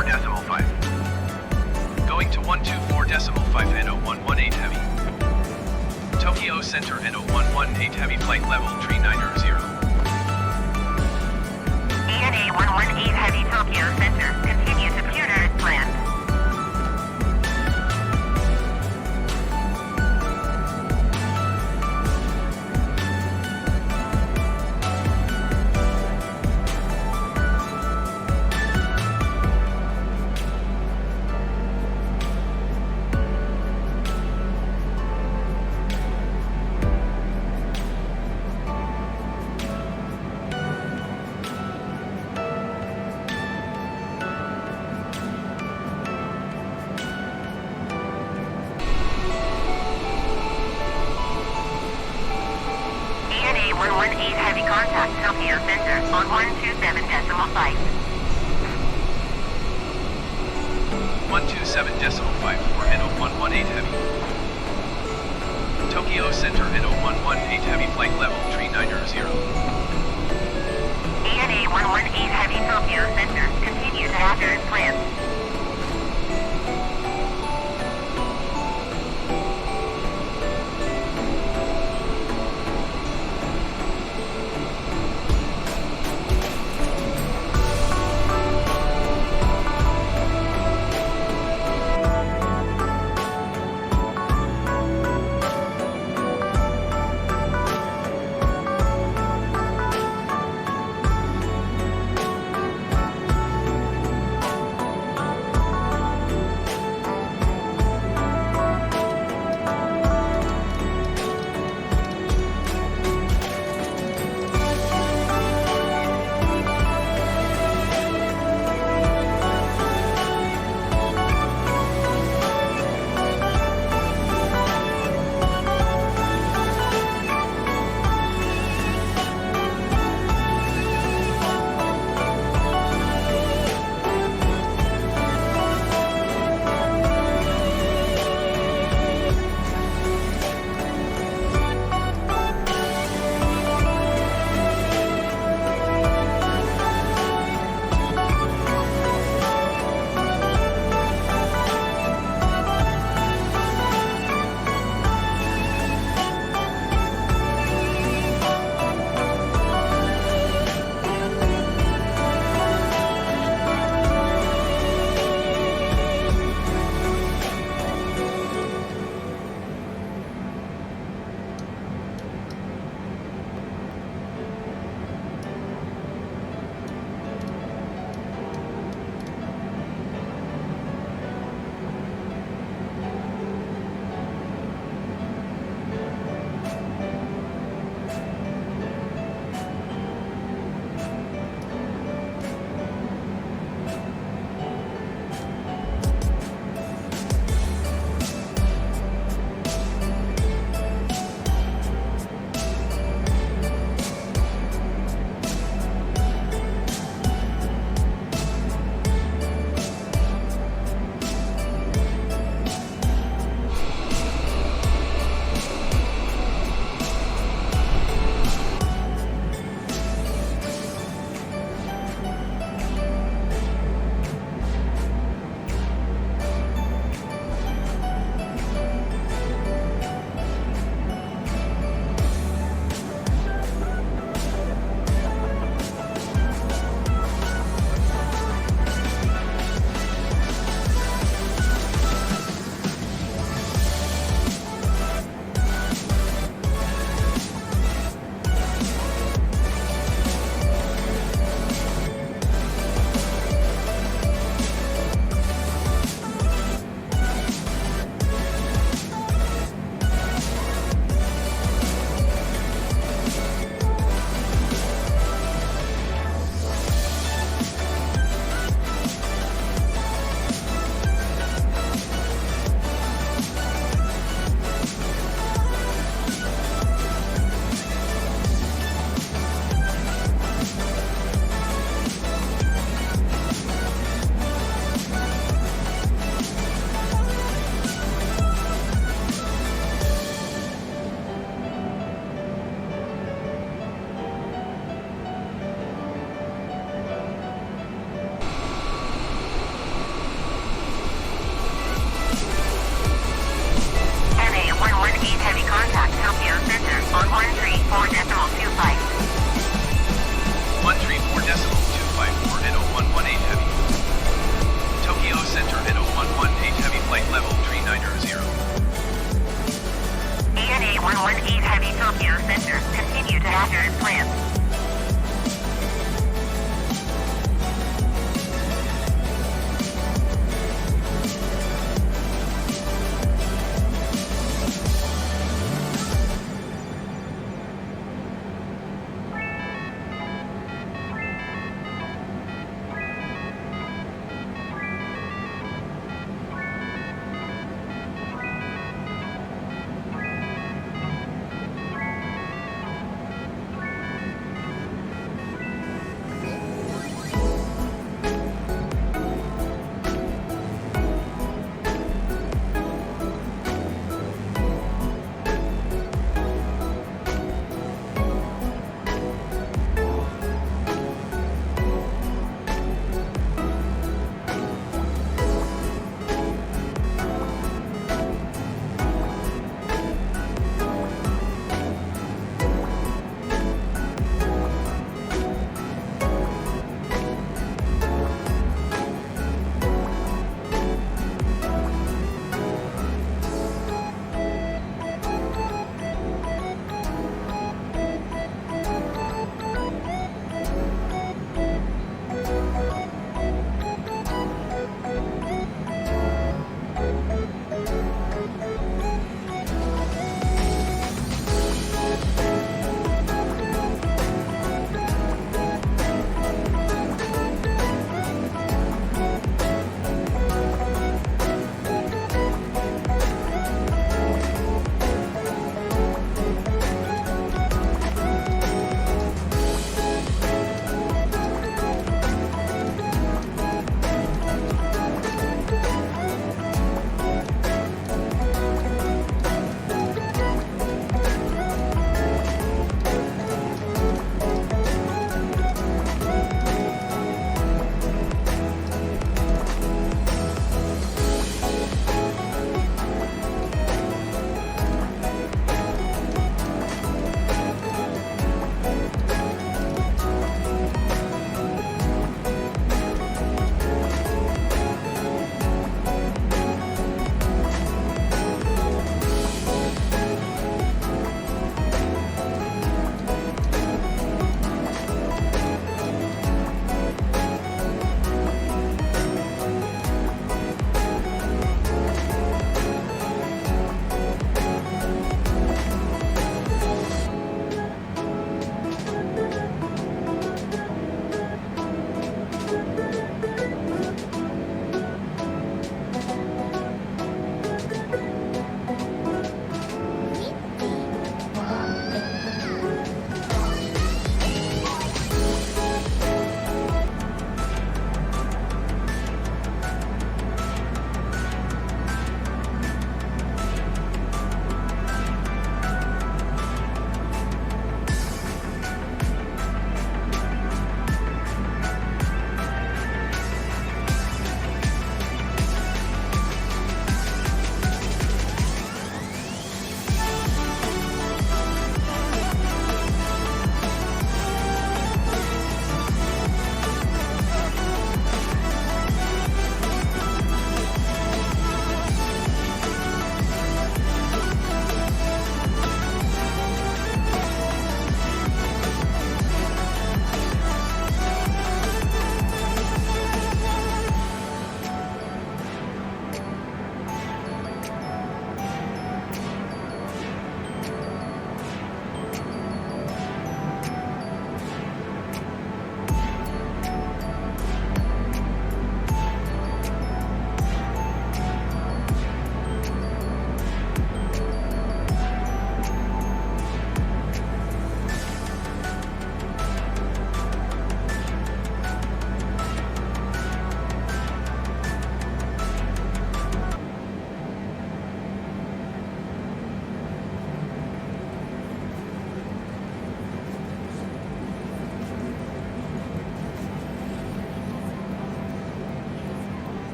124.5. Going to 124.5 and 0118 Heavy. Tokyo Center and 0118 Heavy flight level 390. ANA 118 Heavy Tokyo Center, continue to Pewter as planned. ANA 118 Heavy contact Tokyo Center on 127.5. 127.5 for NO 118 Heavy. Tokyo Center NO 118 Heavy flight level 390. ANA 118 Heavy Tokyo Center, continue to after as planned.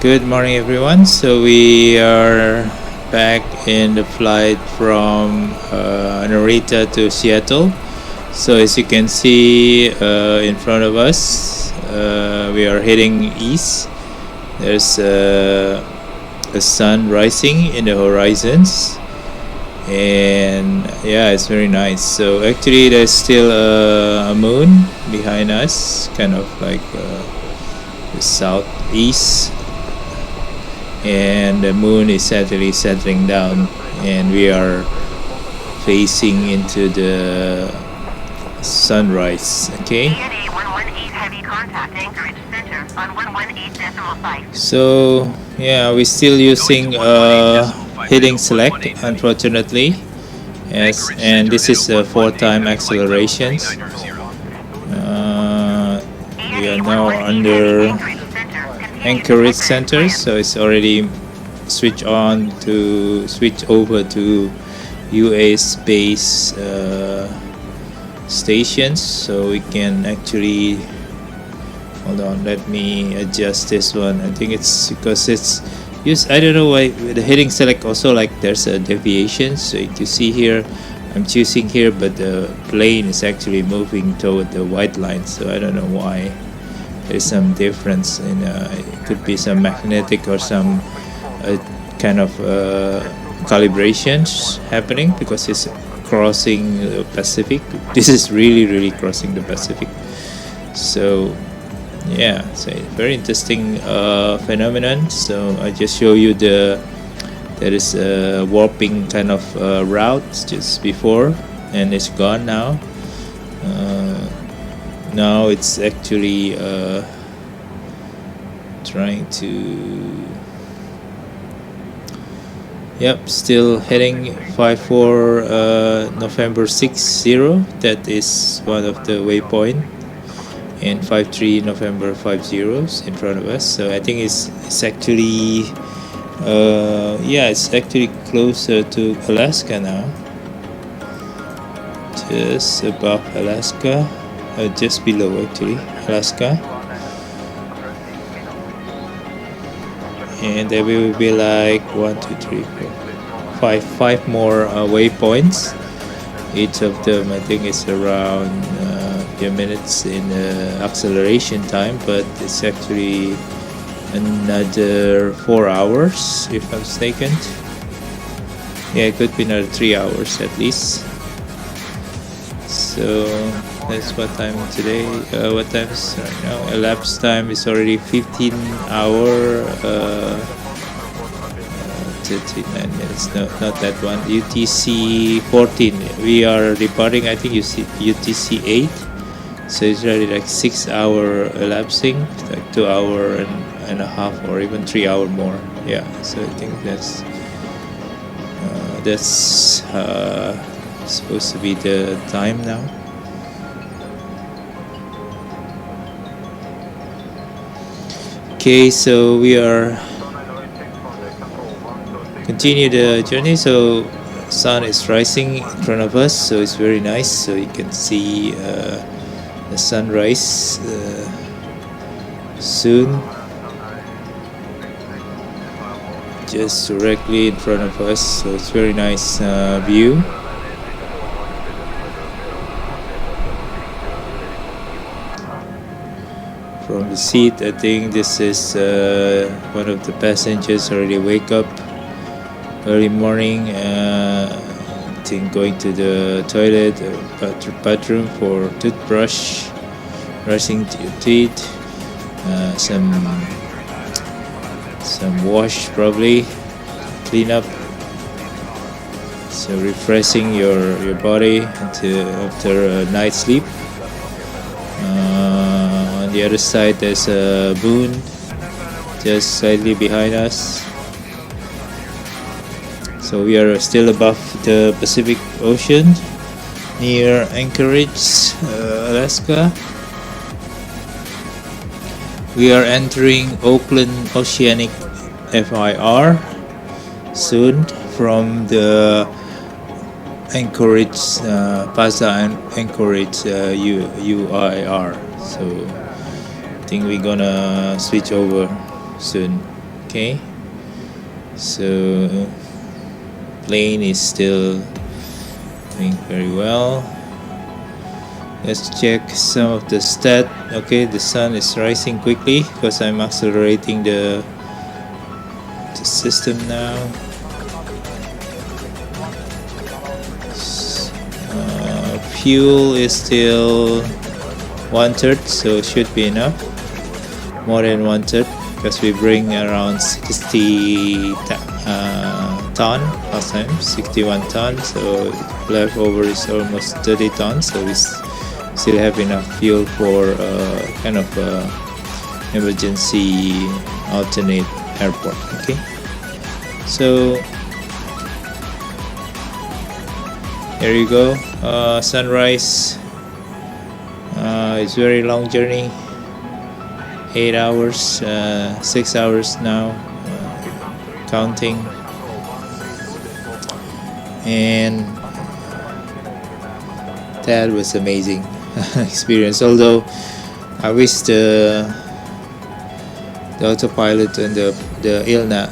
Good morning, everyone. So we are back in the flight from Narita to Seattle. So as you can see in front of us, we are heading east. There's the sun rising in the horizons, and yeah, it's very nice. So actually there's still a moon behind us, kind of like the southeast, and the moon is sadly settling down, and we are facing into the sunrise. Okay, so yeah, we're still using heading select, unfortunately. Yes, and this is 4-time accelerations. We are now under Anchorage Center, so it's already switch over to US base stations, so we can actually hold on, let me adjust this one. I think it's because it's used, I don't know why with the heading select also, like there's a deviation. So you see here I'm choosing here, but the plane is actually moving toward the white line, so I don't know why. There's some difference in it could be some magnetic or some kind of calibrations happening, because it's crossing the Pacific. This is really crossing the Pacific. So yeah, so very interesting phenomenon. So I just show you there is a warping kind of route just before, and it's gone now. Now it's actually trying to, yep, still heading 54 November 60. That is one of the waypoint, and 53 November 50s in front of us. So I think it's actually yeah, it's actually closer to Alaska now, just above Alaska, just below actually Alaska, and there will be like 1, 2, 3, 4, 5 more waypoints. Each of them I think is around few minutes in acceleration time, but it's actually another 4 hours if I'm mistaken. Yeah, it could be another 3 hours at least. So that's what time today. What time is right now? Elapsed time is already 15 hour 39 minutes. No, not that one. UTC 14. We are departing, I think you see UTC 8. So it's already like 6 hour elapsing, like 2 hour and a half, or even 3 hour more. Yeah, so I think that's supposed to be the time now. Okay, so we are continue the journey. So sun is rising in front of us, so it's very nice. So you can see the sunrise soon, just directly in front of us. So it's very nice view. From the seat, I think this is one of the passengers already wake up early morning, I think going to the toilet or bathroom for toothbrush, brushing teeth, some wash probably, clean up, so refreshing your body after a night's sleep. On the other side there's a moon just slightly behind us. So we are still above the Pacific Ocean near Anchorage, Alaska. We are entering Oakland Oceanic FIR soon from the Anchorage, Plaza and Anchorage UIR. So I think we're gonna switch over soon. Okay, so plane is still doing very well. Let's check some of the stat. Okay, the sun is rising quickly because I'm accelerating the system now. Fuel is still 1/3, so should be enough. More than 1/3 because we bring around 60 ton last time, 61 tons. So leftover is almost 30 tons. So we still have enough fuel for kind of emergency alternate airport. Okay, so here you go. Sunrise. It's very long journey. 8 hours, 6 hours now, counting. And that was amazing experience. Although I wish the autopilot and the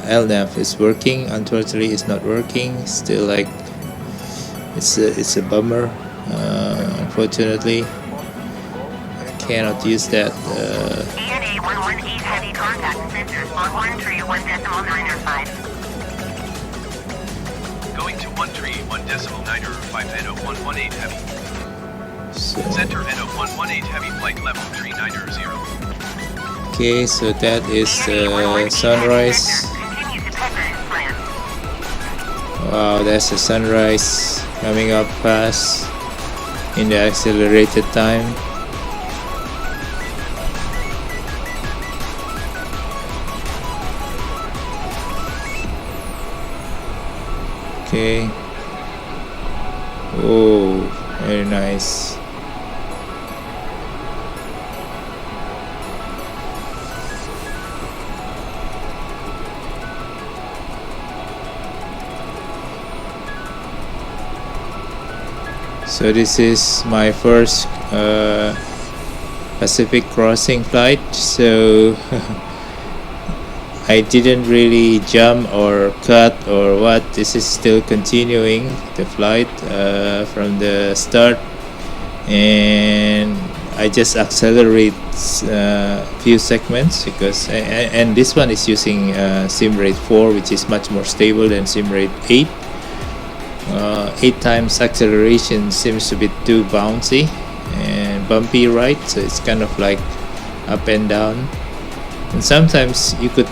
LNAV is working. Unfortunately, it's not working. Still, like it's a bummer. Unfortunately, I cannot use that. ANA 118 heavy contact sensors on 131.905. Going to 131.905 NO 118 heavy. So, Center NO 118 heavy flight level 390. okay, so that is sunrise. Wow, that's the sunrise coming up fast in the accelerated time. Okay. Oh, very nice. So this is my first Pacific crossing flight, so I didn't really jump or cut or what. This is still continuing the flight from the start, and I just accelerate a few segments because and this one is using sim rate 4, which is much more stable than sim rate 8. 8 times acceleration seems to be too bouncy and bumpy, right? So it's kind of like up and down, and sometimes you could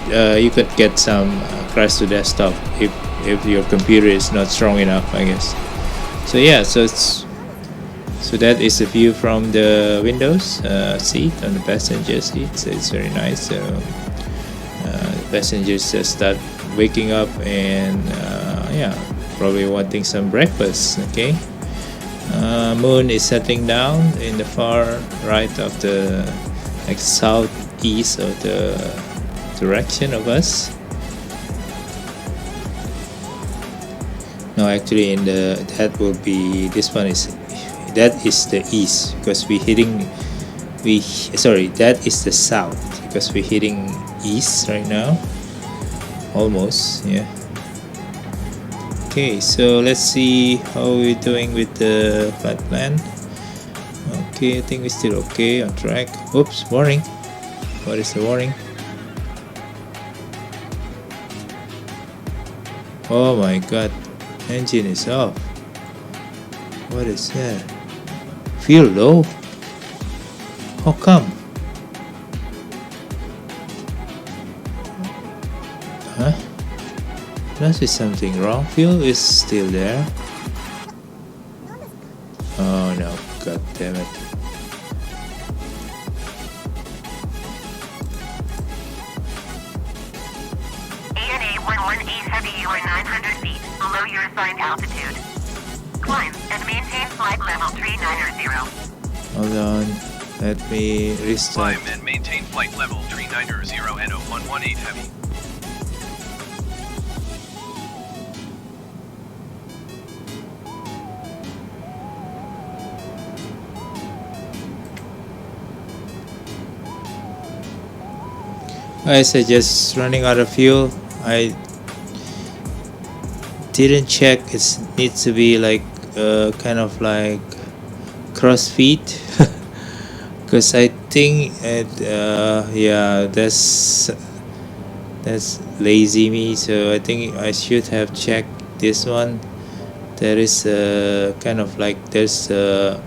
get some crash to desktop if your computer is not strong enough, I guess. So yeah, so that is the view from the windows seat on the passenger seat. So it's very nice. So the passengers just start waking up and yeah, probably wanting some breakfast. Okay, moon is setting down in the far right of the like southeast of the direction of us. No, actually, in the that will be this one is that is the east because that is the south because we're hitting east right now, almost. Yeah. Okay, so let's see how we're doing with the flight plan. Okay, I think we're still okay, on track. Oops, warning. What is the warning? Oh my god, engine is off. What is that? Feel low? How come? Huh? Must be something wrong. Fuel is still there. Oh no, god damn it. ANA 118 Heavy, you are 900 feet below your assigned altitude. Climb and maintain flight level 390. Hold on, let me restart. Climb and maintain flight level 390 NO 118 heavy. Guys, I just running out of fuel. I didn't check. It needs to be like kind of like CrossFit, because I think it yeah, that's lazy me. So I think I should have checked this one. There is kind of like there's the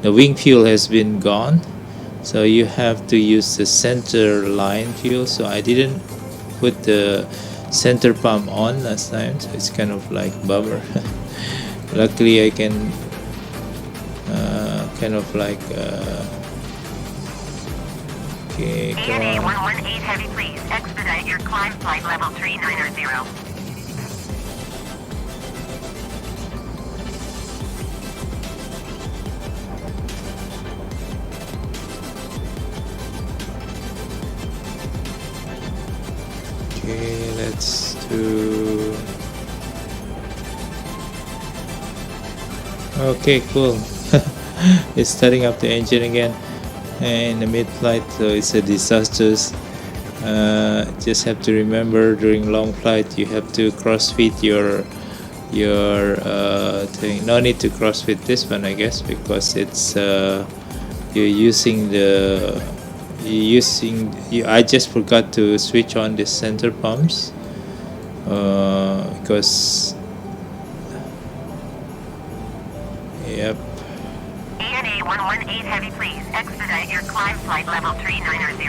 wing fuel has been gone, so you have to use the center line fuel. So I didn't put the center pump on last time, so it's kind of like bummer. Luckily I can kind of like okay, come ANA on. 118 Heavy, please expedite your climb flight level 390. Okay, let's do. Okay, cool. It's starting up the engine again in the mid-flight, so it's a disaster. Just have to remember during long flight you have to crossfit your thing. No need to crossfit this one, I guess, because it's you're using the I just forgot to switch on the center pumps because yep. ANA 118 Heavy, please expedite your climb flight level 390.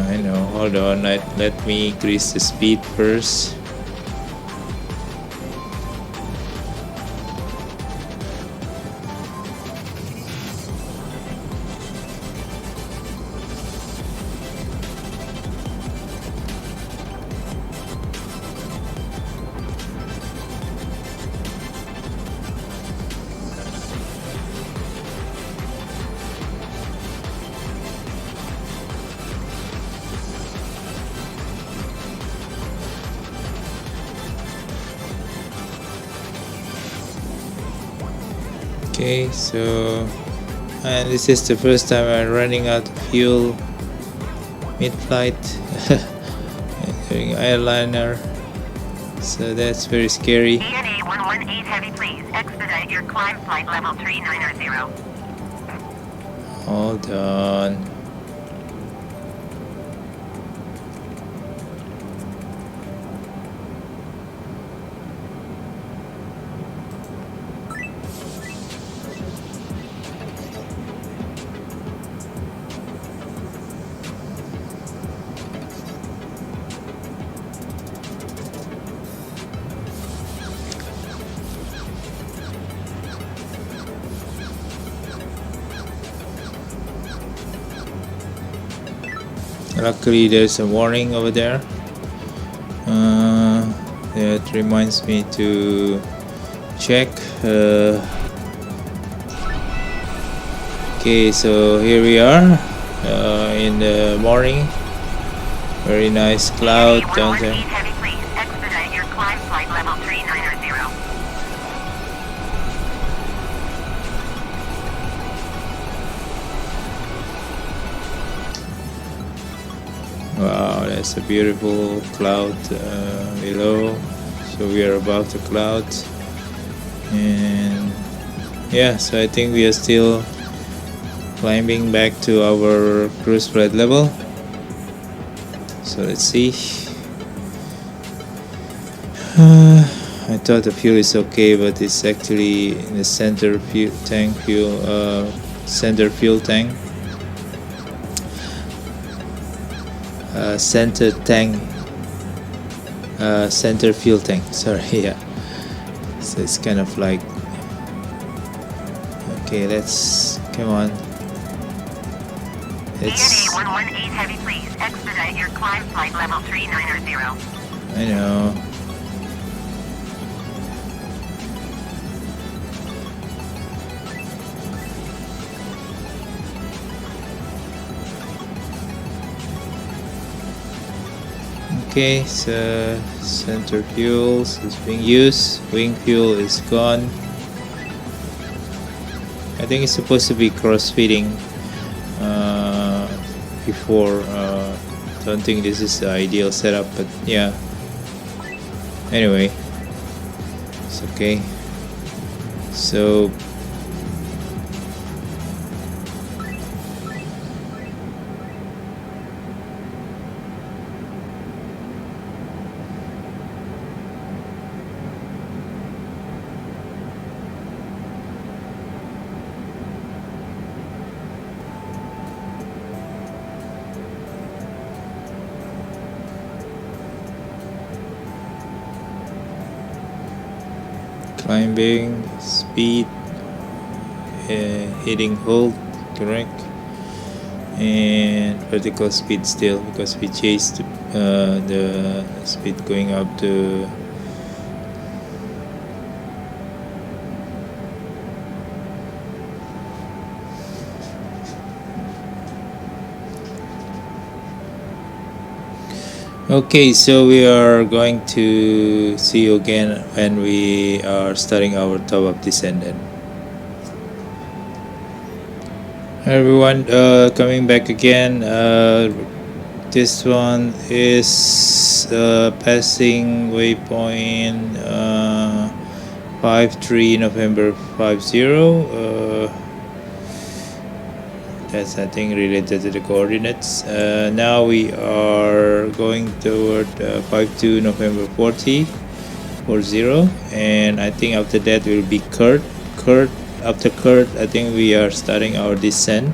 I know, hold on, let me increase the speed first. Okay, so and this is the first time I'm running out of fuel mid-flight doing airliner, so that's very scary. ANA 118 Heavy, please expedite your climb flight level 390. Hold on. Luckily there's a warning over there that reminds me to check. Okay, so here we are in the morning. Very nice cloud down there. Heavy, please expedite your climb flight level 390. Wow, that's a beautiful cloud below. So we are above the cloud, and yeah, so I think we are still climbing back to our cruise flight level. So let's see. I thought the fuel is okay, but it's actually in the center fuel tank. Center fuel tank. Center fuel tank. Sorry, yeah. So it's kind of like. Okay, let's come on. It's. ANA 118 Heavy, please expedite your climb flight level 390. I know. Okay, so center fuels is being used, wing fuel is gone. I think it's supposed to be cross-feeding before don't think this is the ideal setup, but yeah, anyway, it's okay. So climbing, speed, hitting hold, correct, and vertical speed still, because we chased the speed going up to okay. So we are going to see you again when we are starting our top-up descent then. Hi everyone, coming back again. This one is passing waypoint 53 November 50. That's, I think, related to the coordinates. Now we are going toward 52 November 40, and I think after that will be Kurt. After Kurt, I think we are starting our descent,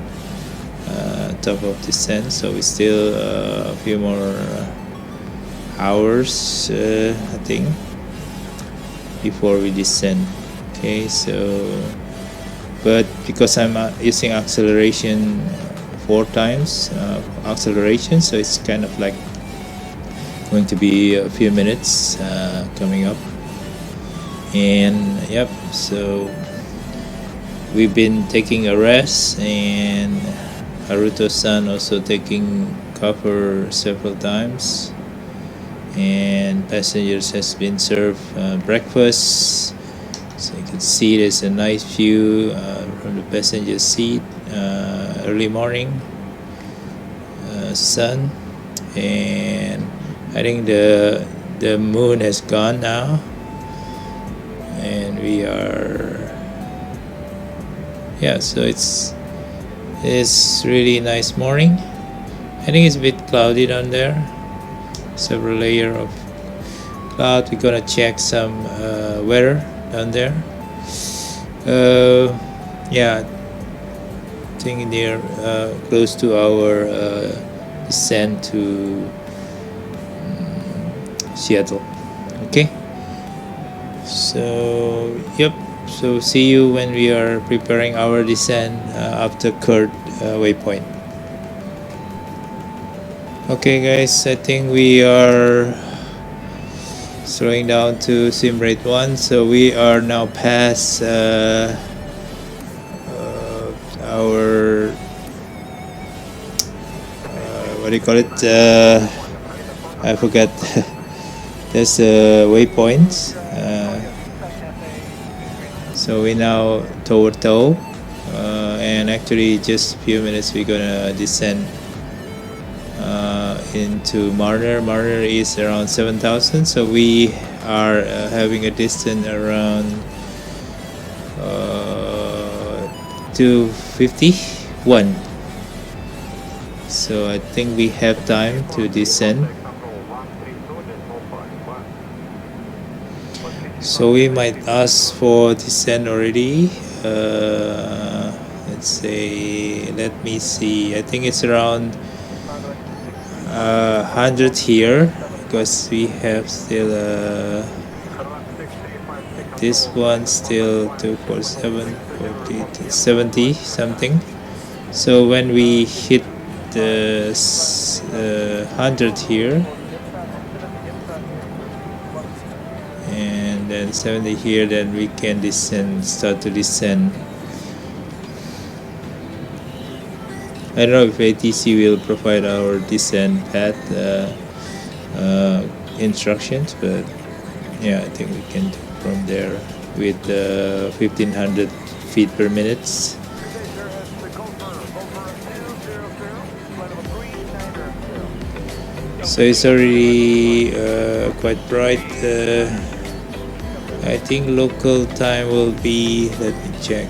top of descent. So we still a few more hours, I think, before we descend. Okay, so. But because I'm using acceleration 4 times acceleration, so it's kind of like going to be a few minutes coming up. And yep, so we've been taking a rest, and Haruto-san also taking cover several times, and passengers has been served breakfast. So you can see there's a nice view from the passenger seat, early morning sun, and I think the moon has gone now, and we are, yeah, so it's really nice morning. I think it's a bit cloudy down there, several layer of cloud. We're gonna check some weather down there. Yeah, I think they're close to our descent to Seattle. Okay, so yep, so see you when we are preparing our descent after Kurt waypoint. Okay guys, I think we are slowing down to sim rate 1, so we are now past our what do you call it, I forgot. There's a waypoint, so we now toward Tau, and actually just a few minutes we're gonna descend into Marner. Marner is around 7,000, so we are having a distance around 251. So I think we have time to descend. So we might ask for descent already. Let's say, let me see, I think it's around 100 here, because we have still this one still 247, 40, 70 something. So when we hit the 100 here, and then 70 here, then we can descend, start to descend. I don't know if ATC will provide our descent path instructions, but yeah, I think we can do from there with 1500 feet per minute. So it's already quite bright. I think local time will be, let me check,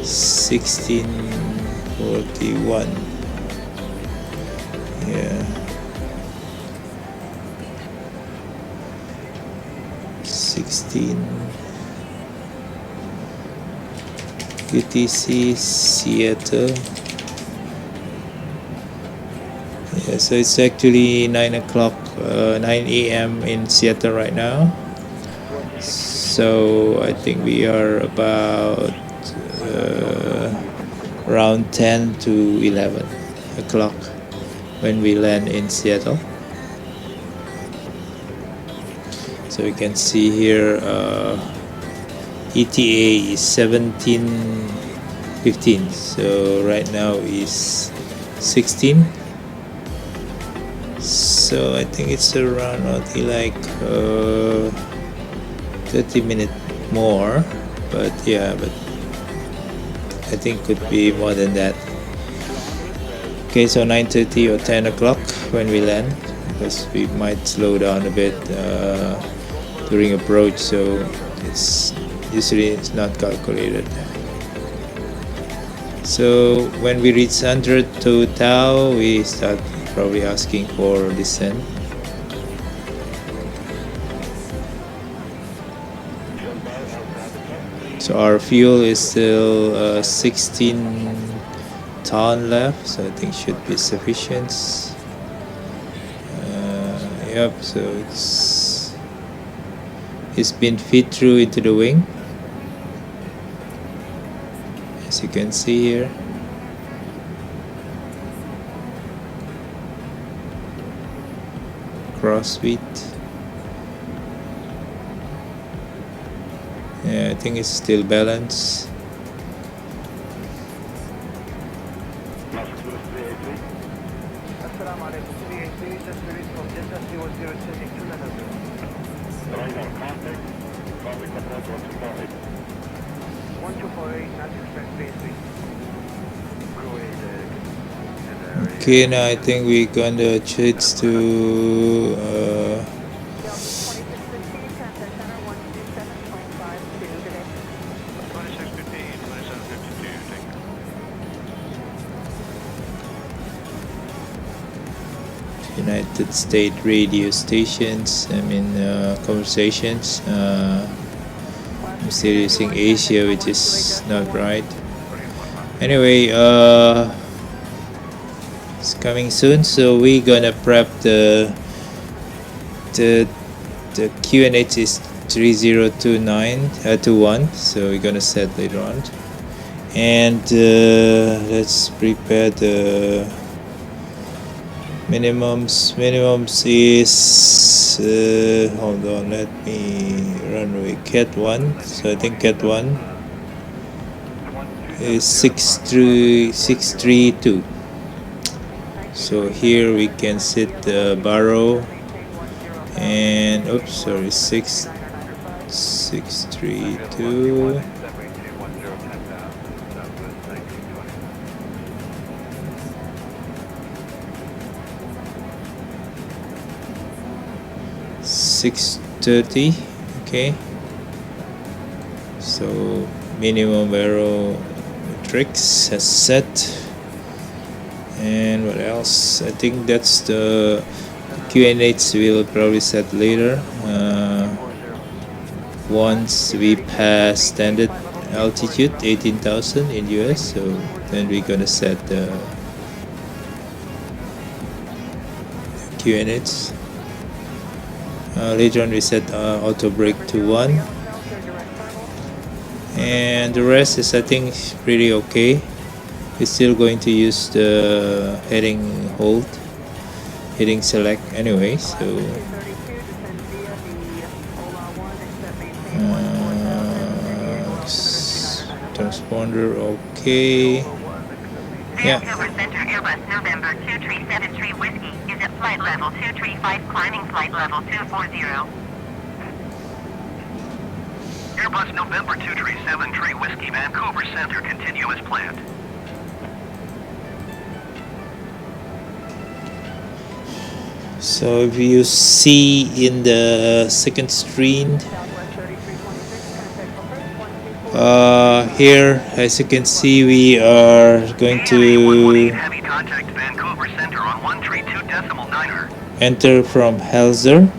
16:41. Yeah, 16 UTC Seattle. Yeah, so it's actually 9 o'clock, 9 a.m. in Seattle right now. So I think we are about around 10 to 11 o'clock when we land in Seattle. So you can see here ETA is 17:15. So right now is 16. So I think it's around only like 30 minutes more, but yeah, but I think could be more than that. Okay, so 9:30 or 10 o'clock when we land, because we might slow down a bit during approach, so it's not calculated. So when we reach 100 to Tau, we start probably asking for descent. So our fuel is still 16 ton left, so I think should be sufficient. Yep, so it's been feed through into the wing, as you can see here. Crossfeed. Yeah, I think it's still balanced. Okay, now I think we're gonna change to United States radio stations. I mean conversations. I'm still using Asia, which is not right. Anyway, it's coming soon, so we're gonna prep the QNH is 302921, so we're gonna set later on, and let's prepare the minimums is hold on, let me runway Cat 1. So I think Cat 1 is 632. So here we can set the barrow, and oops, sorry, 632. $630. Okay, so minimum barrow matrix has set. And what else? I think that's the QNH we'll probably set later once we pass standard altitude 18,000 in US. So then we're gonna set the QNH. Later on we set auto brake to 1, and the rest is, I think, pretty okay. We're still going to use the heading hold, heading select anyway, so transponder okay. Yeah. Vancouver Center Airbus November 2373 Whiskey is at flight level 235, climbing flight level 240. Airbus November 2373 Whiskey, Vancouver Center, continue as planned. So if you see in the second screen, here, as you can see, we are going to heavy contact Vancouver Center on 132.9er. enter from Helzer.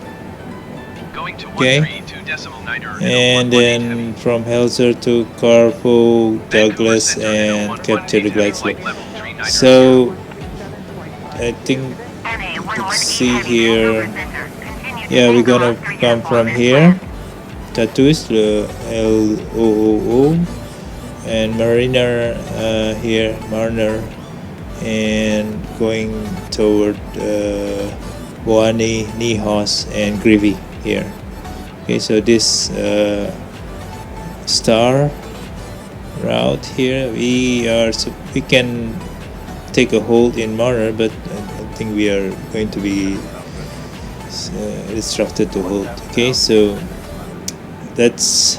Going to Okay. 132.9er. And then from Helzer to Carpo, Douglas, and capture the glide slope. So I think you can see here. Yeah, we're gonna come from here. Tatus, LOOO, and Mariner here, Mariner, and going toward Boani, Nihos, and Grivi here. Okay, so this star route here, we can take a hold in Mariner, but I think we are going to be instructed to hold. Okay, so that's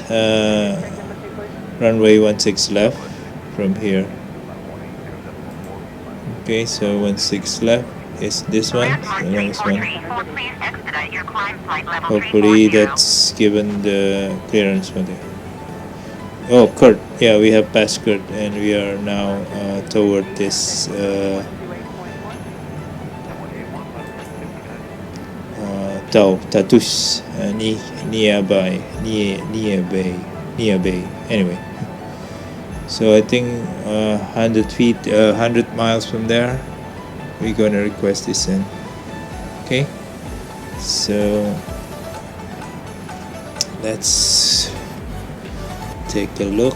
runway 16 left from here. Okay, so 16 left is this one, the longest one. Hopefully that's given the clearance for there. Oh, Kurt, yeah, we have passed Kurt, and we are now toward this Tatus, nearby. Anyway, so I think 100 feet, 100 miles from there, we're gonna request descent. Okay, so let's take a look.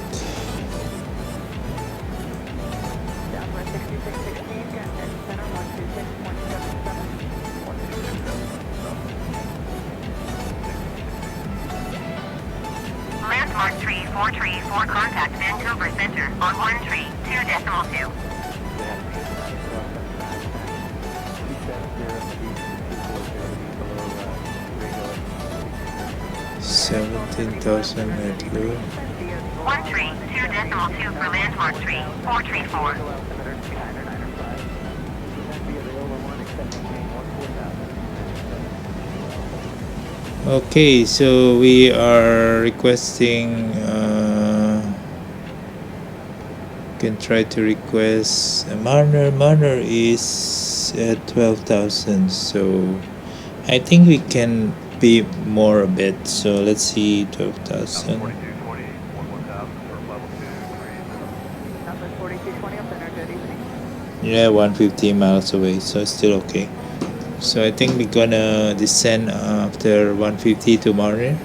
Landmark 3434, contact Vancouver Center on 132.2. 17,000 at low. 132.2 for landmark 3434. Okay, so we are requesting. Can try to request a Mariner. Mariner is at 12,000, so I think we can be more a bit. So let's see, 12,000. Yeah, 150 miles away, so still okay. So I think we're gonna descend after 150 to Mariner.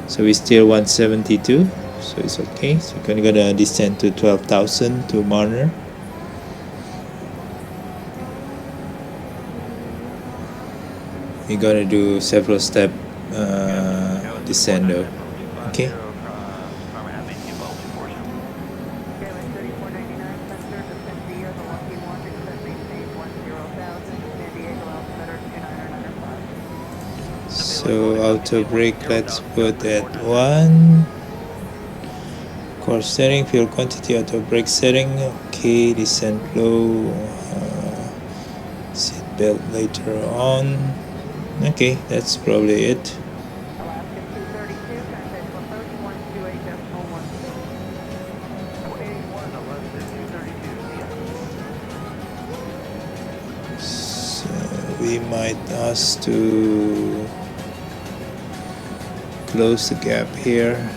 So we still 172, so it's okay. So we're gonna descend to 12,000 to Mariner. We're gonna do several step descent though. Okay. So auto brake, let's put at 1. Course setting, fuel quantity, auto brake setting. Okay, descent low. Seat belt later on. Okay, that's probably it. So we might ask to close the gap here.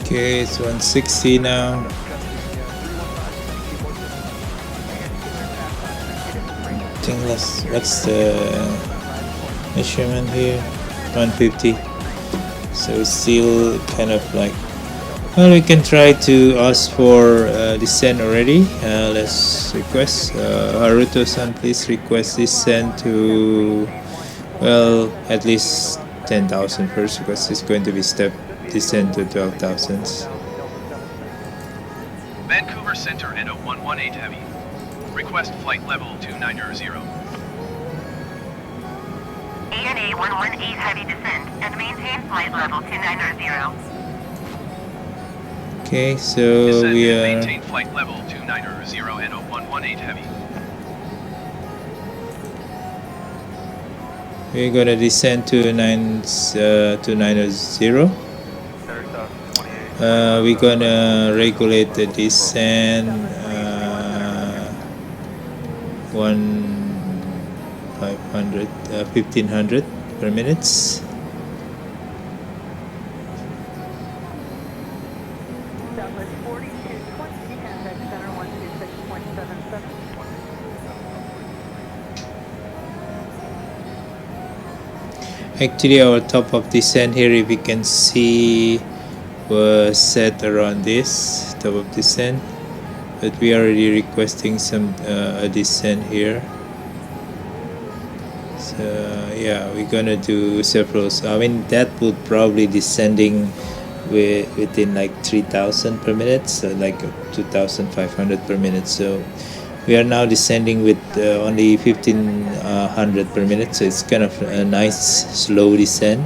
Okay, it's 160 now. I think what's the measurement here? 150. So it's still kind of like, well, we can try to ask for descent already. Let's request Haruto-san, please request descent to, well, at least 10,000 first because it's going to be step descent to 12,000. Vancouver Center and 118 Heavy. Request flight level 290. ANA 118 Heavy descent and maintain flight level 290. Okay, so Descend we and are maintain flight level 290 and 118 Heavy. we're gonna descend to 990. We're gonna regulate the descent 1500 per minute. Actually, our top of descent here, if you can see, was set around this top of descent, but we are already requesting some a descent here. So yeah, we're gonna do several. So, I mean, that would probably descending within like 3,000 per minute, so like 2,500 per minute. So we are now descending with only 1,500 per minute, so it's kind of a nice slow descent.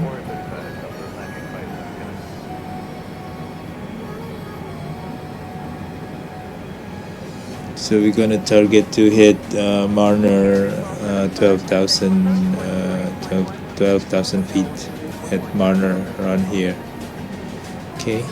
So we're gonna target to hit Marner 12,000 feet at Marner around here. Okay.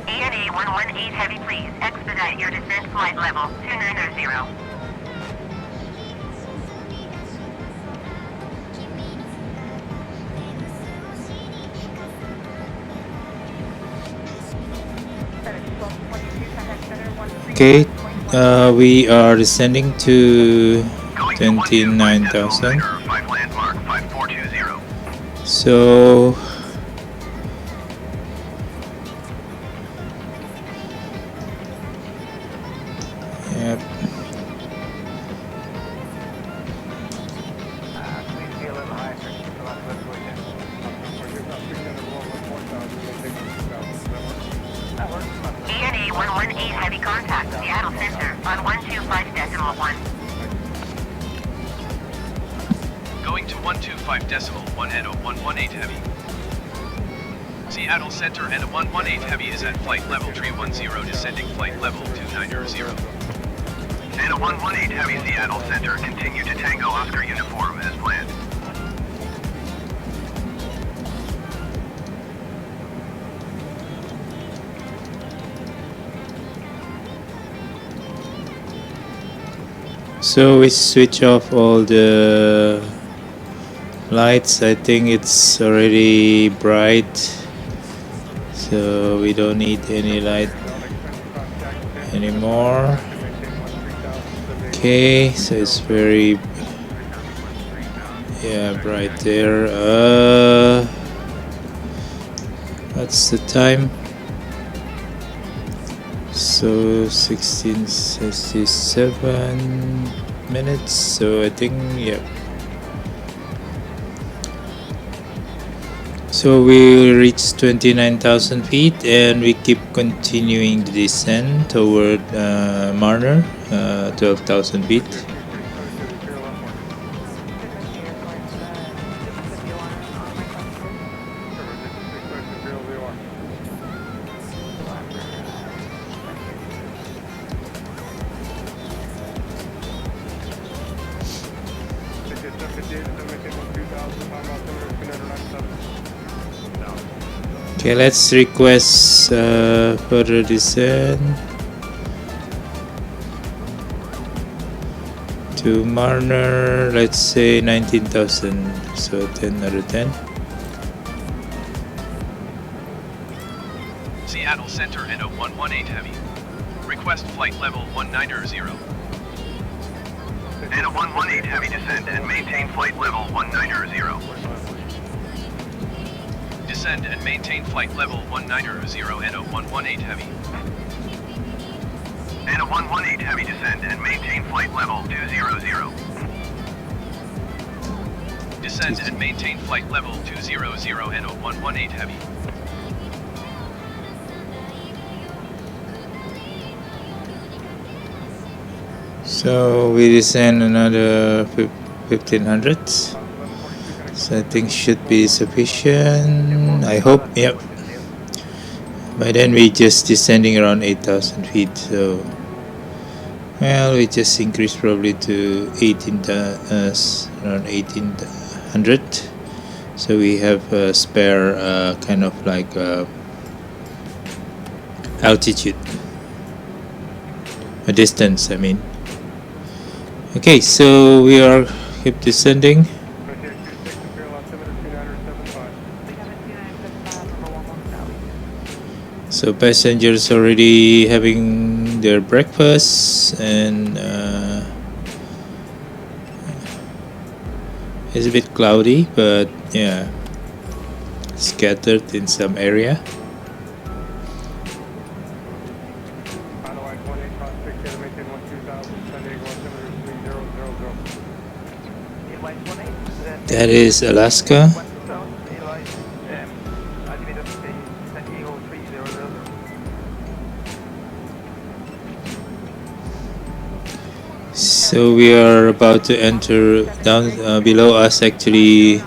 ANA 118 Heavy, please expedite your descent flight level 290. Okay, we are descending to 29,000. So yep. ANA 118 Heavy, contact Seattle Center on 125.1. Going to 125.1 and 118 Heavy. Seattle Center and 118 Heavy is at flight level 310, descending flight level 290. And a 118 Heavy Seattle Center, continue to Tango Oscar uniform as planned. So we switch off all the lights. I think it's already bright, so we don't need any light anymore. Okay, so it's very bright there. What's the time? So 16:67 minutes. So I think So we reached 29,000 feet and we keep continuing the descent toward Marner, 12,000 feet. Okay, let's request further descent to Marner, let's say 19,000, so 10 out of 10. Seattle Center and a 118 Heavy. Request flight level 190. And a 118 Heavy descend and maintain flight level 190. Descend and maintain flight level 190 and a 118 Heavy. And a 118 Heavy descend and maintain flight level 200. Descend and maintain flight level 200 and a 118 Heavy. So we descend another 1500. So I think should be sufficient. I hope. Yep. By then we just descending around 8,000 feet. So well, we just increased probably to around 1800. So we have a spare kind of like altitude, a distance. I mean. Okay, so we are keep descending. So passengers already having their breakfast, and it's a bit cloudy, but yeah, scattered in some area. That is Alaska. So we are about to enter down below us, actually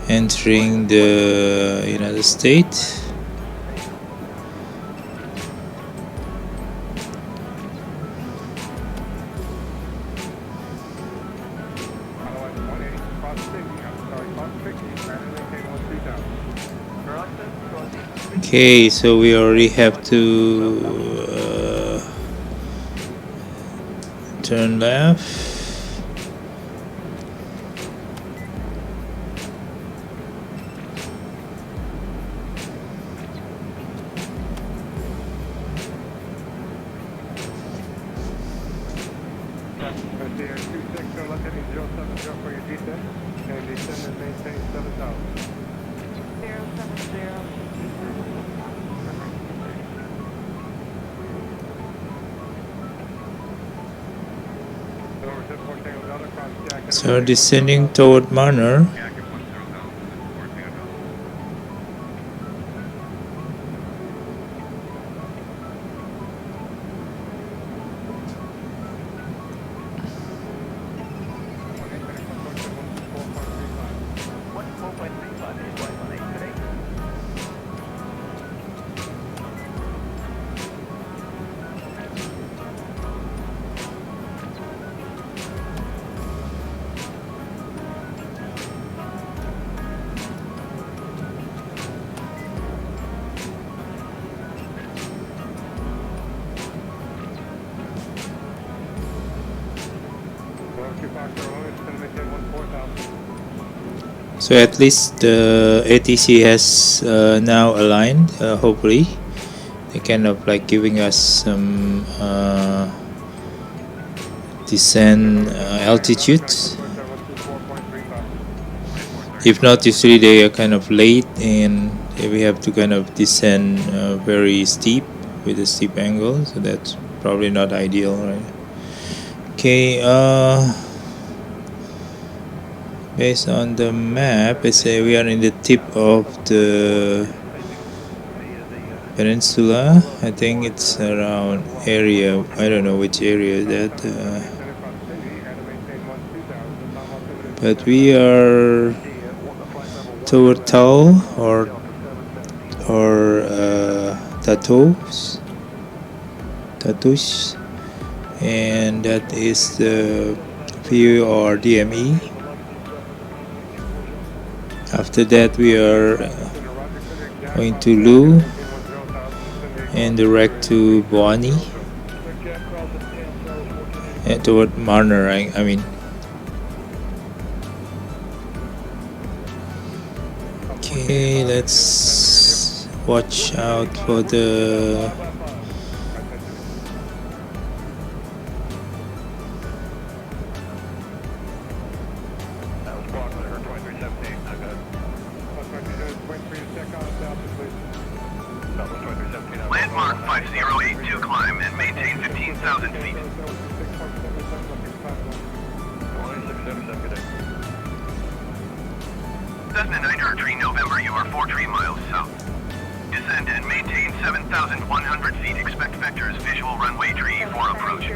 entering the United States. Okay, so we already have to turn left. So descending toward Marner. So at least the ATC has now aligned. Hopefully they kind of like giving us some descent altitudes. If not, usually they are kind of late and we have to kind of descend very steep with a steep angle, so that's probably not ideal, right? Okay, based on the map, I say we are in the tip of the peninsula. I think it's around area, I don't know which area that, but we are toward Tau or Tatus, and that is the view or DME. After that we are going to Lu and direct to Boani and toward Marner, I mean. Okay, let's watch out for the Landmark 5082, climb and maintain 15,000 feet. Cessna 9 Tree November, you are 43 miles south. Descend and maintain 7,100 feet. Expect vectors, visual runway tree 4 approach.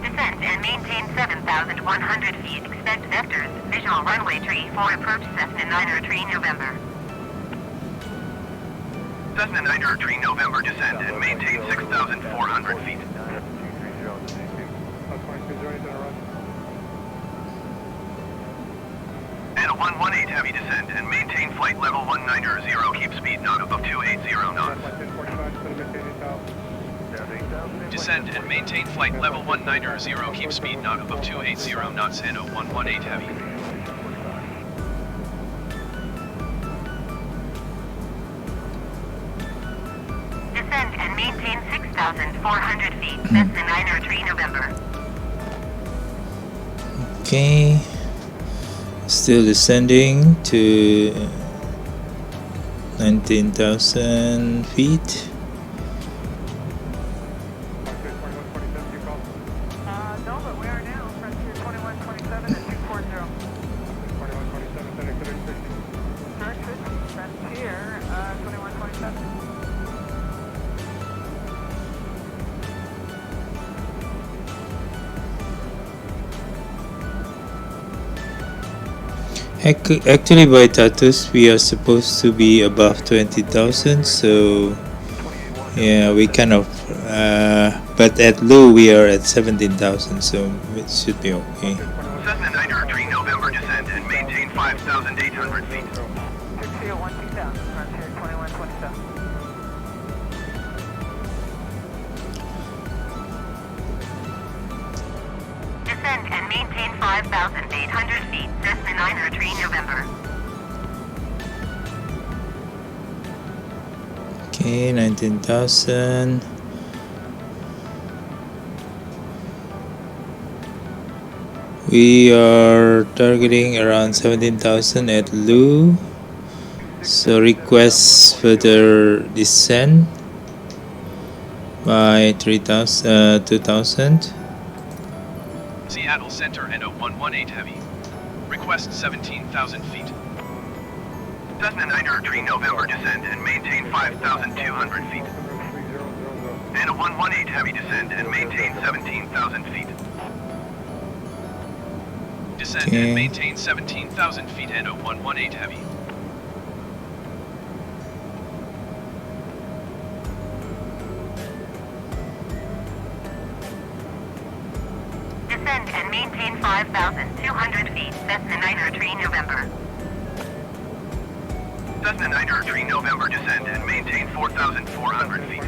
Descend and maintain 7,100 feet. Expect vectors, visual runway tree 4 approach Cessna 9 Tree November. Cessna 9 Tree November, descend and maintain 6,400 feet. And a 118 heavy, descend and maintain flight level 190, keep speed not above 280 knots. Descend and maintain flight level 190, keep speed not above 280 knots and a 118 heavy. Descend and maintain 6,400 feet. Cessna 9 Tree November. okay, still descending to 19,000 feet. No, but we are now Frontier 2127 and 240. Frontier 2127. Actually, by Tatus we are supposed to be above 20,000, so yeah, we kind of but at Lu we are at 17,000, so it should be okay. Cessna 9 Tree November, descend and maintain 5,800 feet. Frontier 12000, Frontier 2127. Descend and maintain 5,800 feet. Cessna 9 Tree November. Okay, 19,000. We are targeting around 17,000 at Lu, so request further descent by 2,000. Seattle Center and a 118 heavy. Request 17,000 feet. Cessna 9 Tree November, descend and maintain 5,200 feet. And a 118 heavy, descend and maintain 17,000 feet. Descend Okay. and maintain 17,000 feet and a 118 heavy. Descend and maintain 5,200 feet. Cessna 9 Tree November. Cessna Niner 3 November descend and maintain 4,400 feet.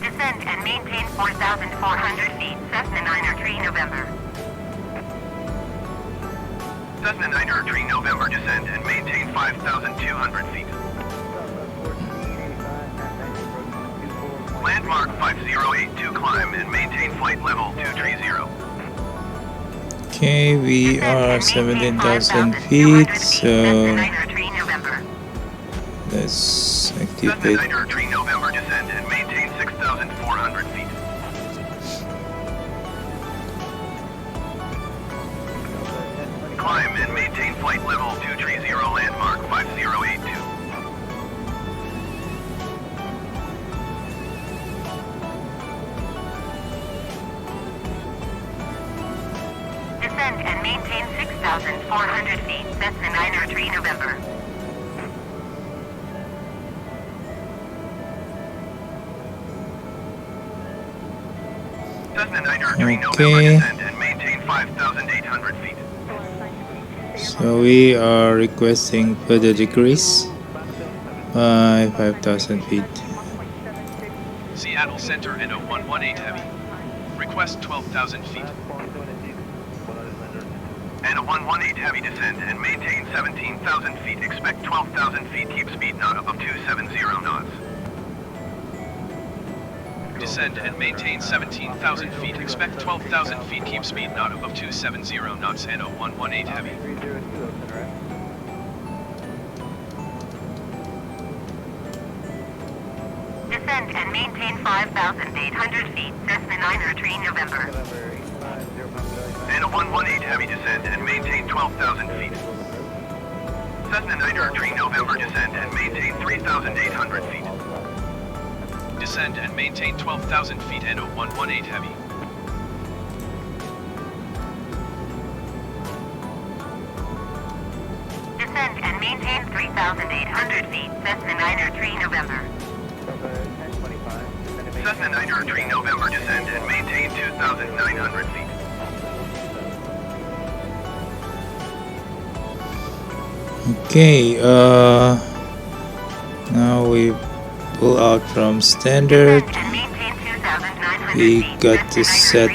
Descend and maintain 4,400 feet. Cessna Niner 3 November. Cessna Niner 3 November descend and maintain 5,200 feet. Landmark 5082 climb and maintain flight level 230. Okay, we are 17,000 feet, so let's activate. Cessna Niner 3 November descend and maintain 6,400 feet. Climb and maintain flight level 230 landmark 5082. Descend and maintain 6,400 feet. Cessna Niner 3 November. Cessna Niner 3 November descend and maintain 5,800 feet. So we are requesting further decrease by 5,000 feet. Seattle Center and 0118 Heavy. Request 12,000 feet. And a 118 Heavy descend and maintain 17,000 feet. Expect 12,000 feet. Keep speed not above 270 knots. Descend and maintain 17,000 feet. Expect 12,000 feet. Keep speed not above 270 knots and 0118 Heavy. Descend and maintain 5,800 feet. Cessna Niner 3 November. And a 118 Heavy descend and maintain 12,000 feet. Cessna Niner 3 November descend and maintain 3,800 feet. Descend and maintain 12,000 feet and 0118 Heavy. Descend and maintain 3,800 feet. Cessna Niner 3 November. Cessna Niner 3 November descend and maintain 2,900 feet. Okay, now we pull out from standard. We got to set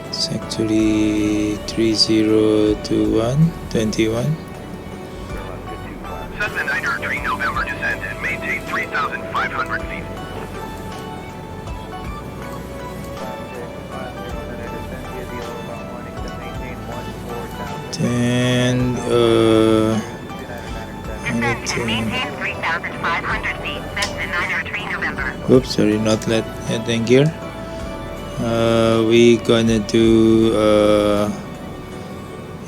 it's actually 3021. Cessna Niner 3 November descend and maintain 3,500 feet. And maintain 3,500 feet. Cessna Niner 3 November. oops, sorry, not landing gear. We gonna do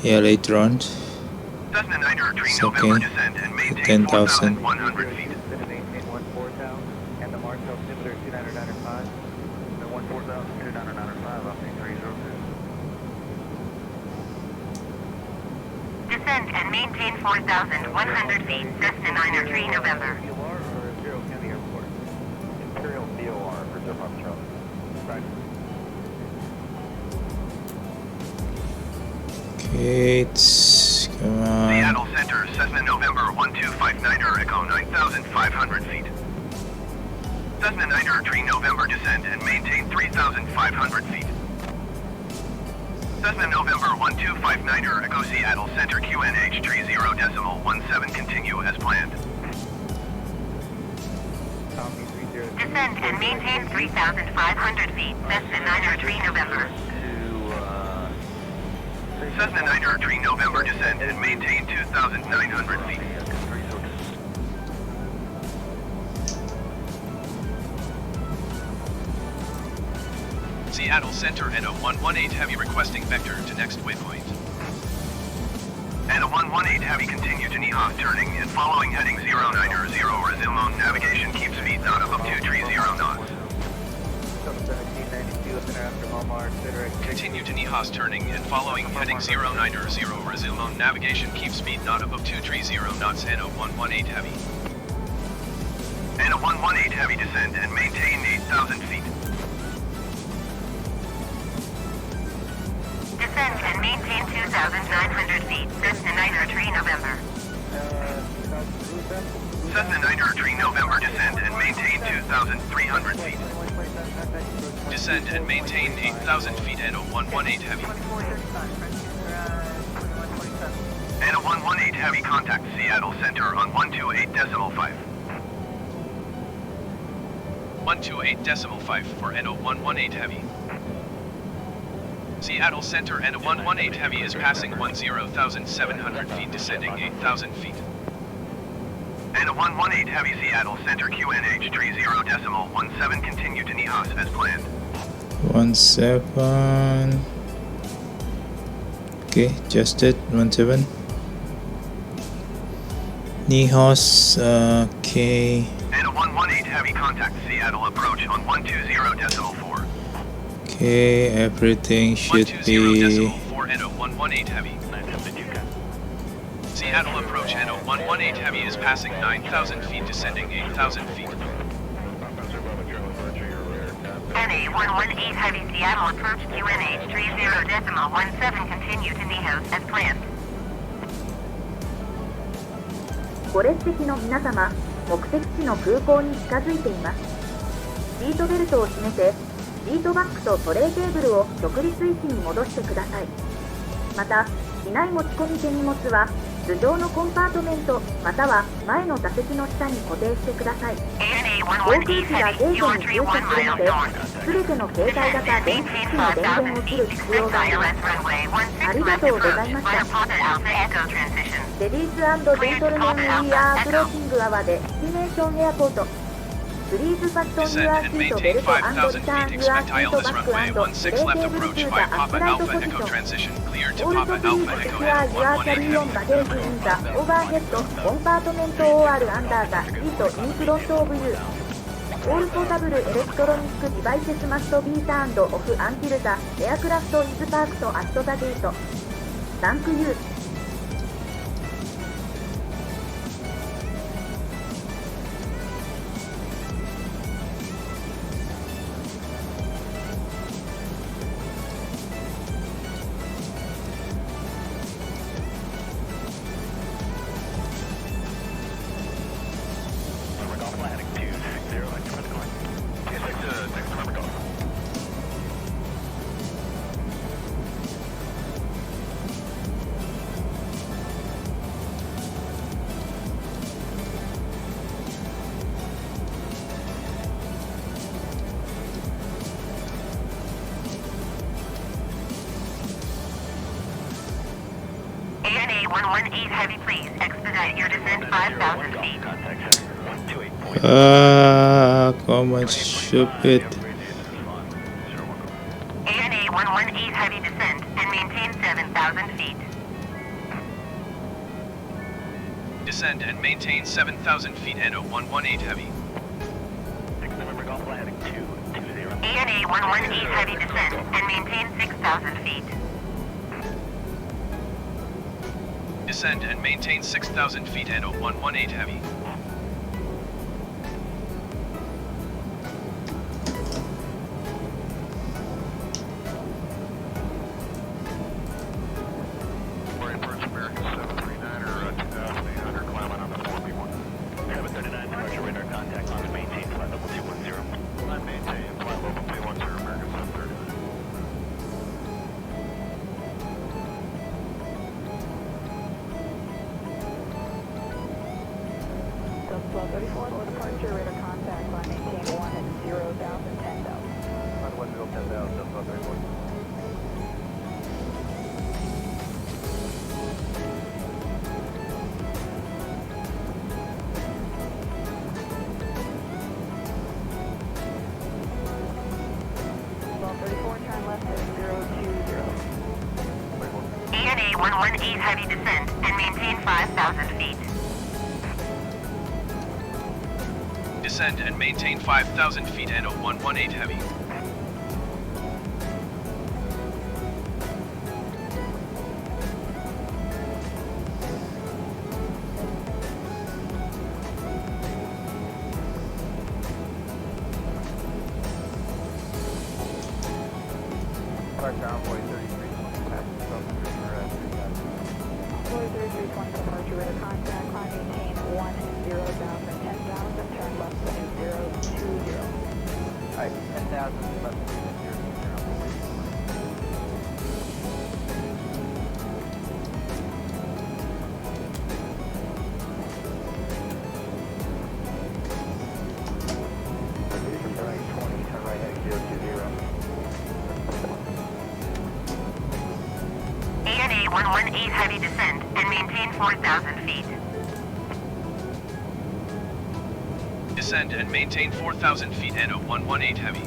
yeah, later on. Cessna Niner 3 It's November okay. descend and maintain 10,000. 4,100 feet. Descend and maintain 4,100 feet. Cessna Niner 3 November. Okay, it's come on. Seattle Center, Cessna November 1259er, Echo 9,500 feet. Cessna Niner 3 November descend and maintain 3,500 feet. Cessna November 1259er, Echo Seattle Center QNH 30.17 continue as planned. Descend and maintain 3,500 feet. Cessna Niner 3 November. Cessna Niner 3 November descend and maintain 2,900 feet. Seattle Center and 0118 Heavy requesting vector to next waypoint. And a 118 Heavy continue to Nihas turning and following heading 090 resume on navigation keep speed not above 230 knots. Continue to Nihas turning and following heading 090 resume on navigation keep speed not above 230 knots and 0118 Heavy. And a 118 Heavy descend and maintain 8,000 feet. Descend and maintain 2,900 feet. Cessna Niner Tree November. Cessna Niner Tree November descend and maintain 2,300 feet. Descend and maintain 8,000 feet and a 118 Heavy. And a 118 Heavy contact Seattle Center on 128.5. 128.5 for NO 118 Heavy. Seattle Center and a 118 Heavy is passing 10,700 feet, descending 8,000 feet. And a 118 Heavy Seattle Center QNH 30.17 continue to Nihas as planned. 17. Okay, just it. 17. Nihas, okay. And a 118 Heavy contact Seattle approach on 120.4. Okay, everything should be 120.4 and a 118 Heavy. Seattle approach and a 118 Heavy is passing 9,000 feet, descending 8,000 feet. NA 118 Heavy Seattle approach QNH 30.17 continue to Nihos as planned. ご列席の皆様、目的地の空港に近づいています。シートベルトを締めて、シートバッグとトレイテーブルを直立位置に戻してください。また、機内持ち込み手荷物は頭上のコンパートメントまたは前の座席の下に固定してください。航空機がゲートに駐車するので、すべての携帯型電気機器の電源を切る必要があります。ありがとうございました。レディース&ジェントルメンウィーアーアプローチングアワーでディスティネーションエアポート。Please fasten your seat belt and return your seat back and tray table to the upright position. Also please secure your carry-on baggage in the overhead compartment or under the seat in front of you. All portable electronic devices must be turned off until the aircraft is parked at the gate. Thank you. 118 Heavy, please expedite your descent 5,000 feet. Come on, stupid. ANA 118 Heavy descent and maintain 7,000 feet. Descend and maintain 7,000 feet and a 118 Heavy. ANA 118 Heavy descent and maintain 6,000 feet. Descend and maintain 6,000 feet and a 118 Heavy. ANA 118 Heavy descent and maintain 5,000 feet. Descend and maintain 5,000 feet and a 118 Heavy. Envoy 3320, passing from Dreamliner 3000. Envoy 3320, departure radar contact, climb maintain 10,000, 10,000, turn left to 2020. Alright, 10,000, left to 2020. ANA 118 heavy descent and maintain 4,000 feet. Descend and maintain 4,000 feet and a 118 heavy.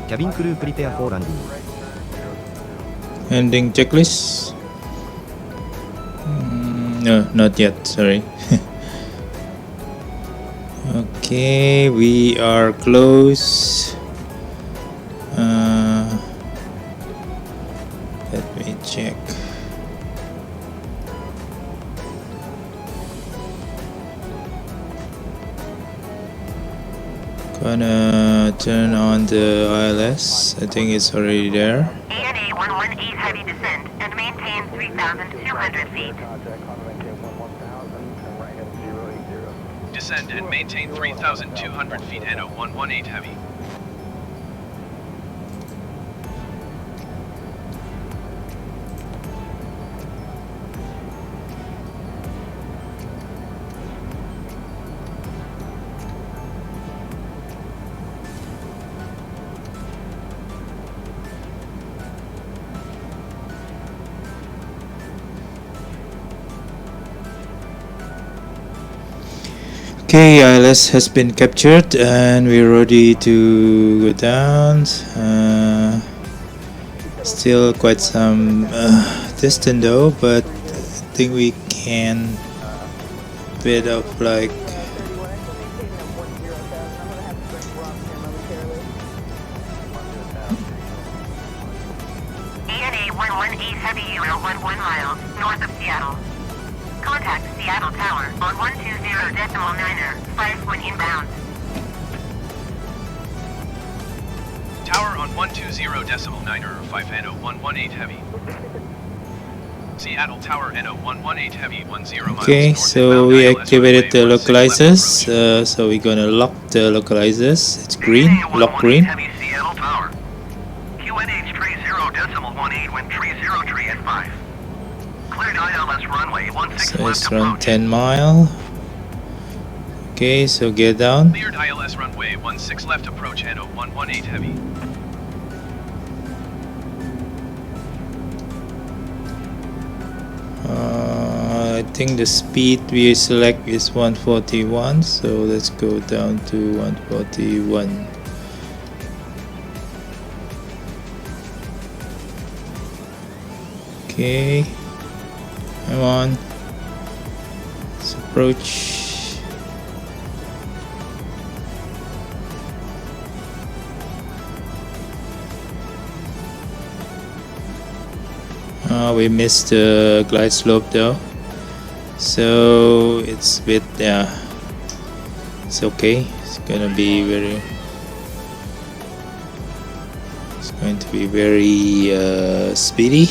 Cabin crew prepare for landing. Ending checklist. No, not yet. Sorry. Okay, we are close. Let me check. Gonna turn on the ILS. I think it's already there. ANA 118 heavy descent and maintain 3,200 feet. Descend and maintain 3,200 feet and a 118 heavy. Okay, ILS has been captured and we're ready to go down. Still quite some distance though, but I think we can bit of like ANA 118 heavy Euro 11 miles north of Seattle. Contact Seattle Tower on 120.9er, 51 inbound. Tower on 120.9er, 5 and a 118 heavy. Seattle Tower and a 118 heavy 10 miles. okay, north so inbound we ILS activated the runway 16 left localizers. approach. So we're gonna lock the localizers. It's green, lock green. Heavy Seattle Tower. QNH 30.18 wind 30 at 5. Cleared ILS runway 16 So left it's around approach. 10 mile. Okay, so get down. Cleared ILS runway 16 left approach and a 118 heavy. I think the speed we select is 141, so let's go down to 141. Okay, come on, let's approach. We missed the glide slope though, so it's a bit, yeah, it's okay. It's going to be very speedy.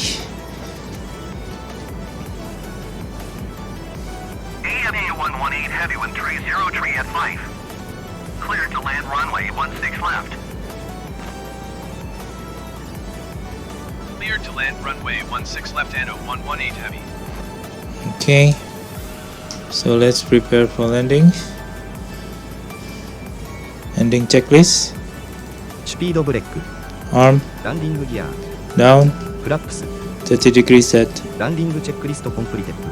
ANA 118 heavy wind 30 at 5. Cleared to land runway 16 left. Cleared to land runway 16 left and a 118 heavy. Okay, so let's prepare for landing. Ending checklist. スピードブレック Arm ランディングギア down, フラップス 30 degrees set. ランディングチェックリストコンプリテッド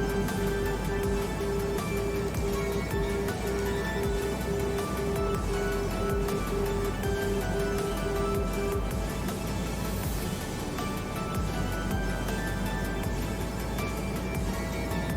Okay,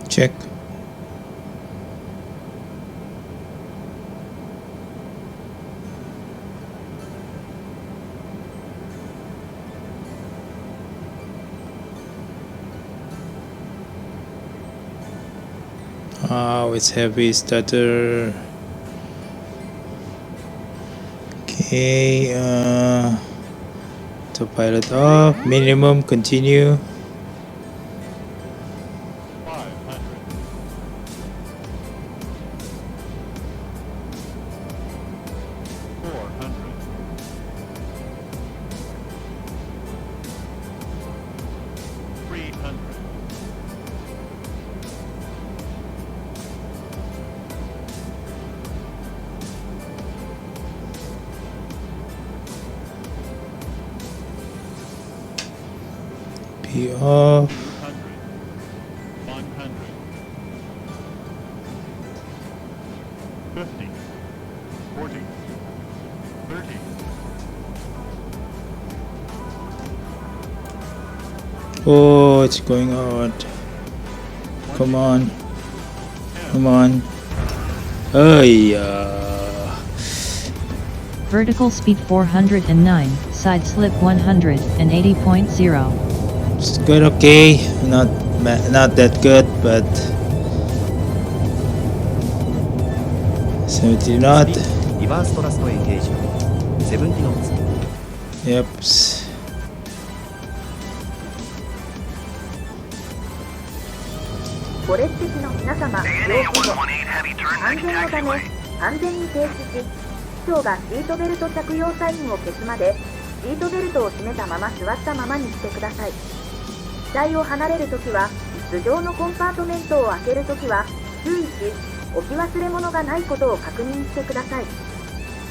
Check. Oh, it's heavy stutter. Okay, autopilot off, minimum, continue. 500. 400. 300. 'P off. 100. 50. 40. 30. Oh, it's going out. Come on. Come on. Oh, yeah. Vertical speed 409, side slip 180.0. It's good, okay. Not that good, but 70 knot. リバーストラストエンゲージ70 knots. Yep. ご列席の皆様、ようこそ。安全のため安全に停止し、機長がシートベルト着用サインを消すまでシートベルトを締めたまま座ったままにしてください。機体を離れるときは、頭上のコンパートメントを開けるときは注意し、置き忘れ物がないことを確認してください。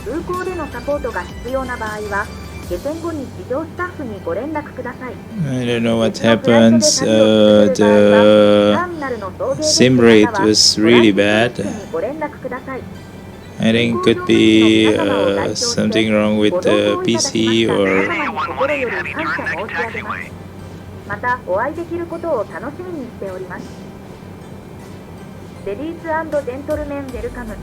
空港でのサポートが必要な場合は、下船後に地上スタッフにご連絡ください。I don't know what happens. The sim rate was really bad. I think it could be something wrong with the PC or またお会いできることを楽しみにしております。レディース&ジェントルメンウェルカム。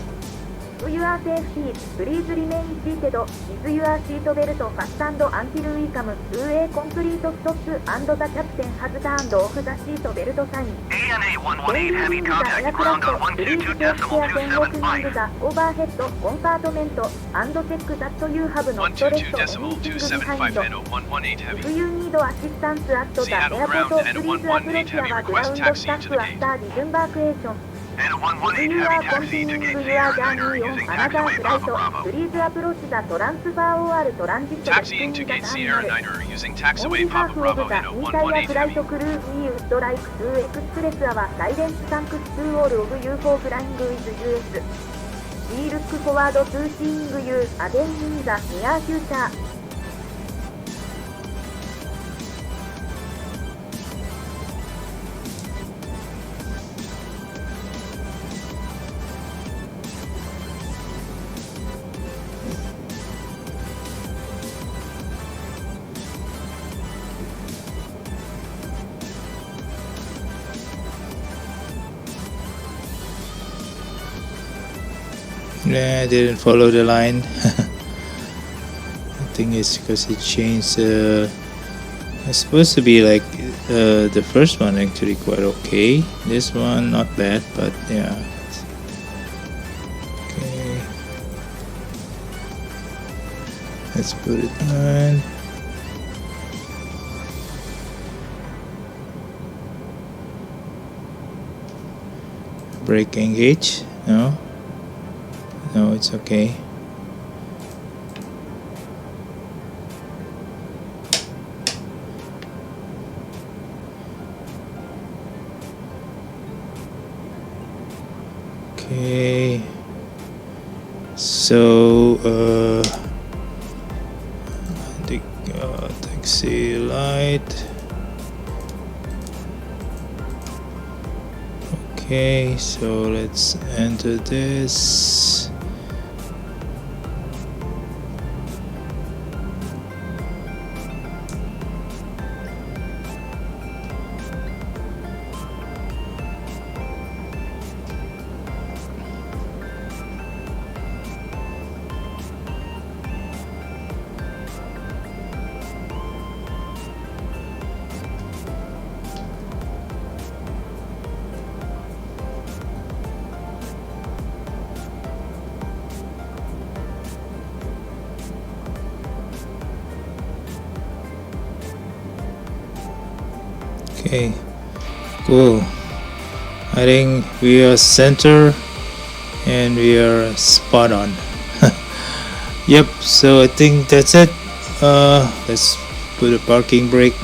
To your safety, please remain seated with your seat belt fastened until we come to a complete stop and the captain has turned off the seat belt sign. ANA 118 Heavy contact ground on 122.275. The overhead compartment and check that you have not left anything behind. If you need assistance at the airport, please approach our ground staff after disembarkation. And a If 118 you are Heavy taxi to continuing gate your Sierra journey on using another taxiway Papa flight, Bravo. please approach the transfer or transit Taxiing to between gate the Sierra terminals. Niner using On taxiway behalf Papa of Bravo the in a entire 118 flight Heavy. crew, we would like to express our silent thanks to all of you for flying with US. We look forward to seeing you again in the near future. Yeah, I didn't follow the line. I think it's because it changed. It's supposed to be like the first one actually quite okay. This one not bad, but yeah. Okay. Let's put it on. Brake engage. No. No, it's okay. Okay. So, the taxi light. Okay, so let's enter this. Okay, cool. I think we are center and we are spot on. Yep, so I think that's it. Let's put a parking brake.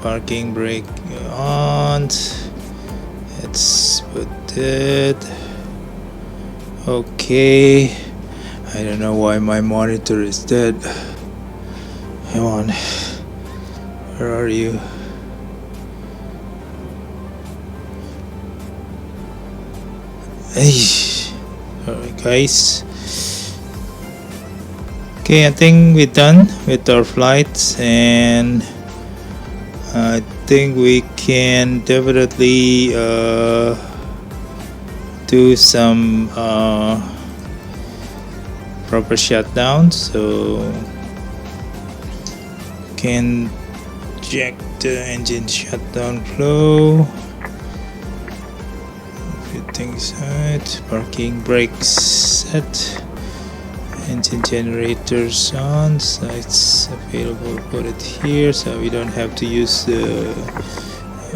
Parking brake on. Let's put it. Okay. I don't know why my monitor is dead. Come on. Where are you? Hey. Alright, guys. Okay, I think we're done with our flights, and I think we can definitely do some proper shutdown. So can check the engine shutdown flow. Everything's set. Parking brakes set. Engine generators on, so it's available. Put it here so we don't have to use the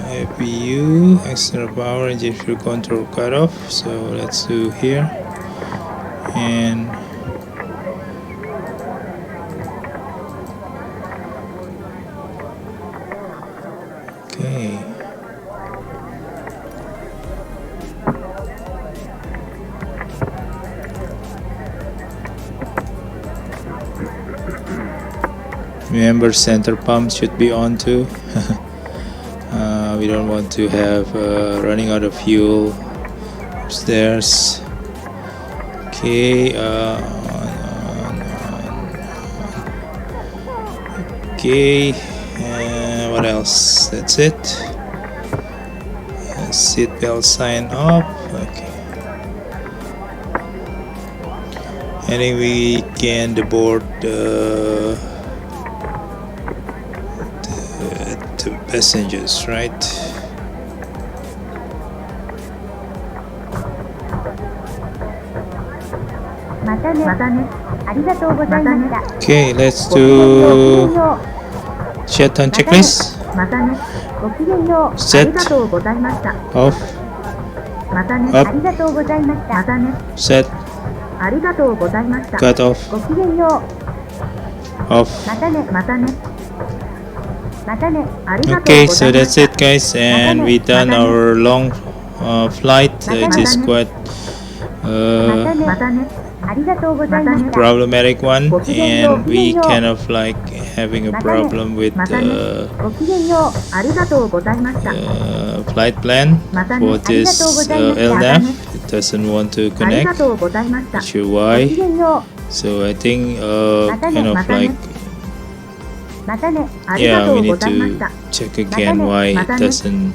APU. Extra power engine fuel control cut off, so let's do here. And okay, remember, center pump should be on too. We don't want to have running out of fuel upstairs. Okay, okay, what else? That's it. Seatbelt sign off. Okay, I think we can deboard the passengers, right? Okay, let's do shutdown checklist. Set. Off. Up. Set. Cut off. Off. Okay, so that's it, guys, and we done our long flight. It is quite problematic one, and we kind of like having a problem with flight plan for this LNAV. It doesn't want to connect. Not sure why. So I think kind of like, yeah, we need to check again why it doesn't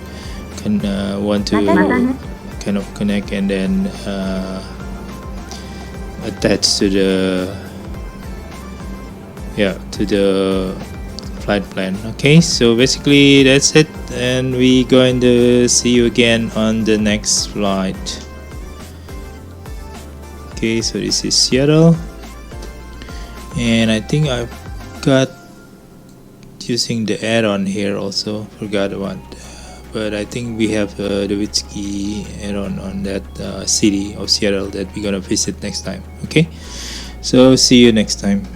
want to kind of connect and then attach to the flight plan. Okay, so basically that's it, and we going to see you again on the next flight. Okay, so this is Seattle, and I think I've got using the add-on here also, forgot about, but I think we have the Whiskey add-on on that city of Seattle that we're gonna visit next time. Okay, so see you next time.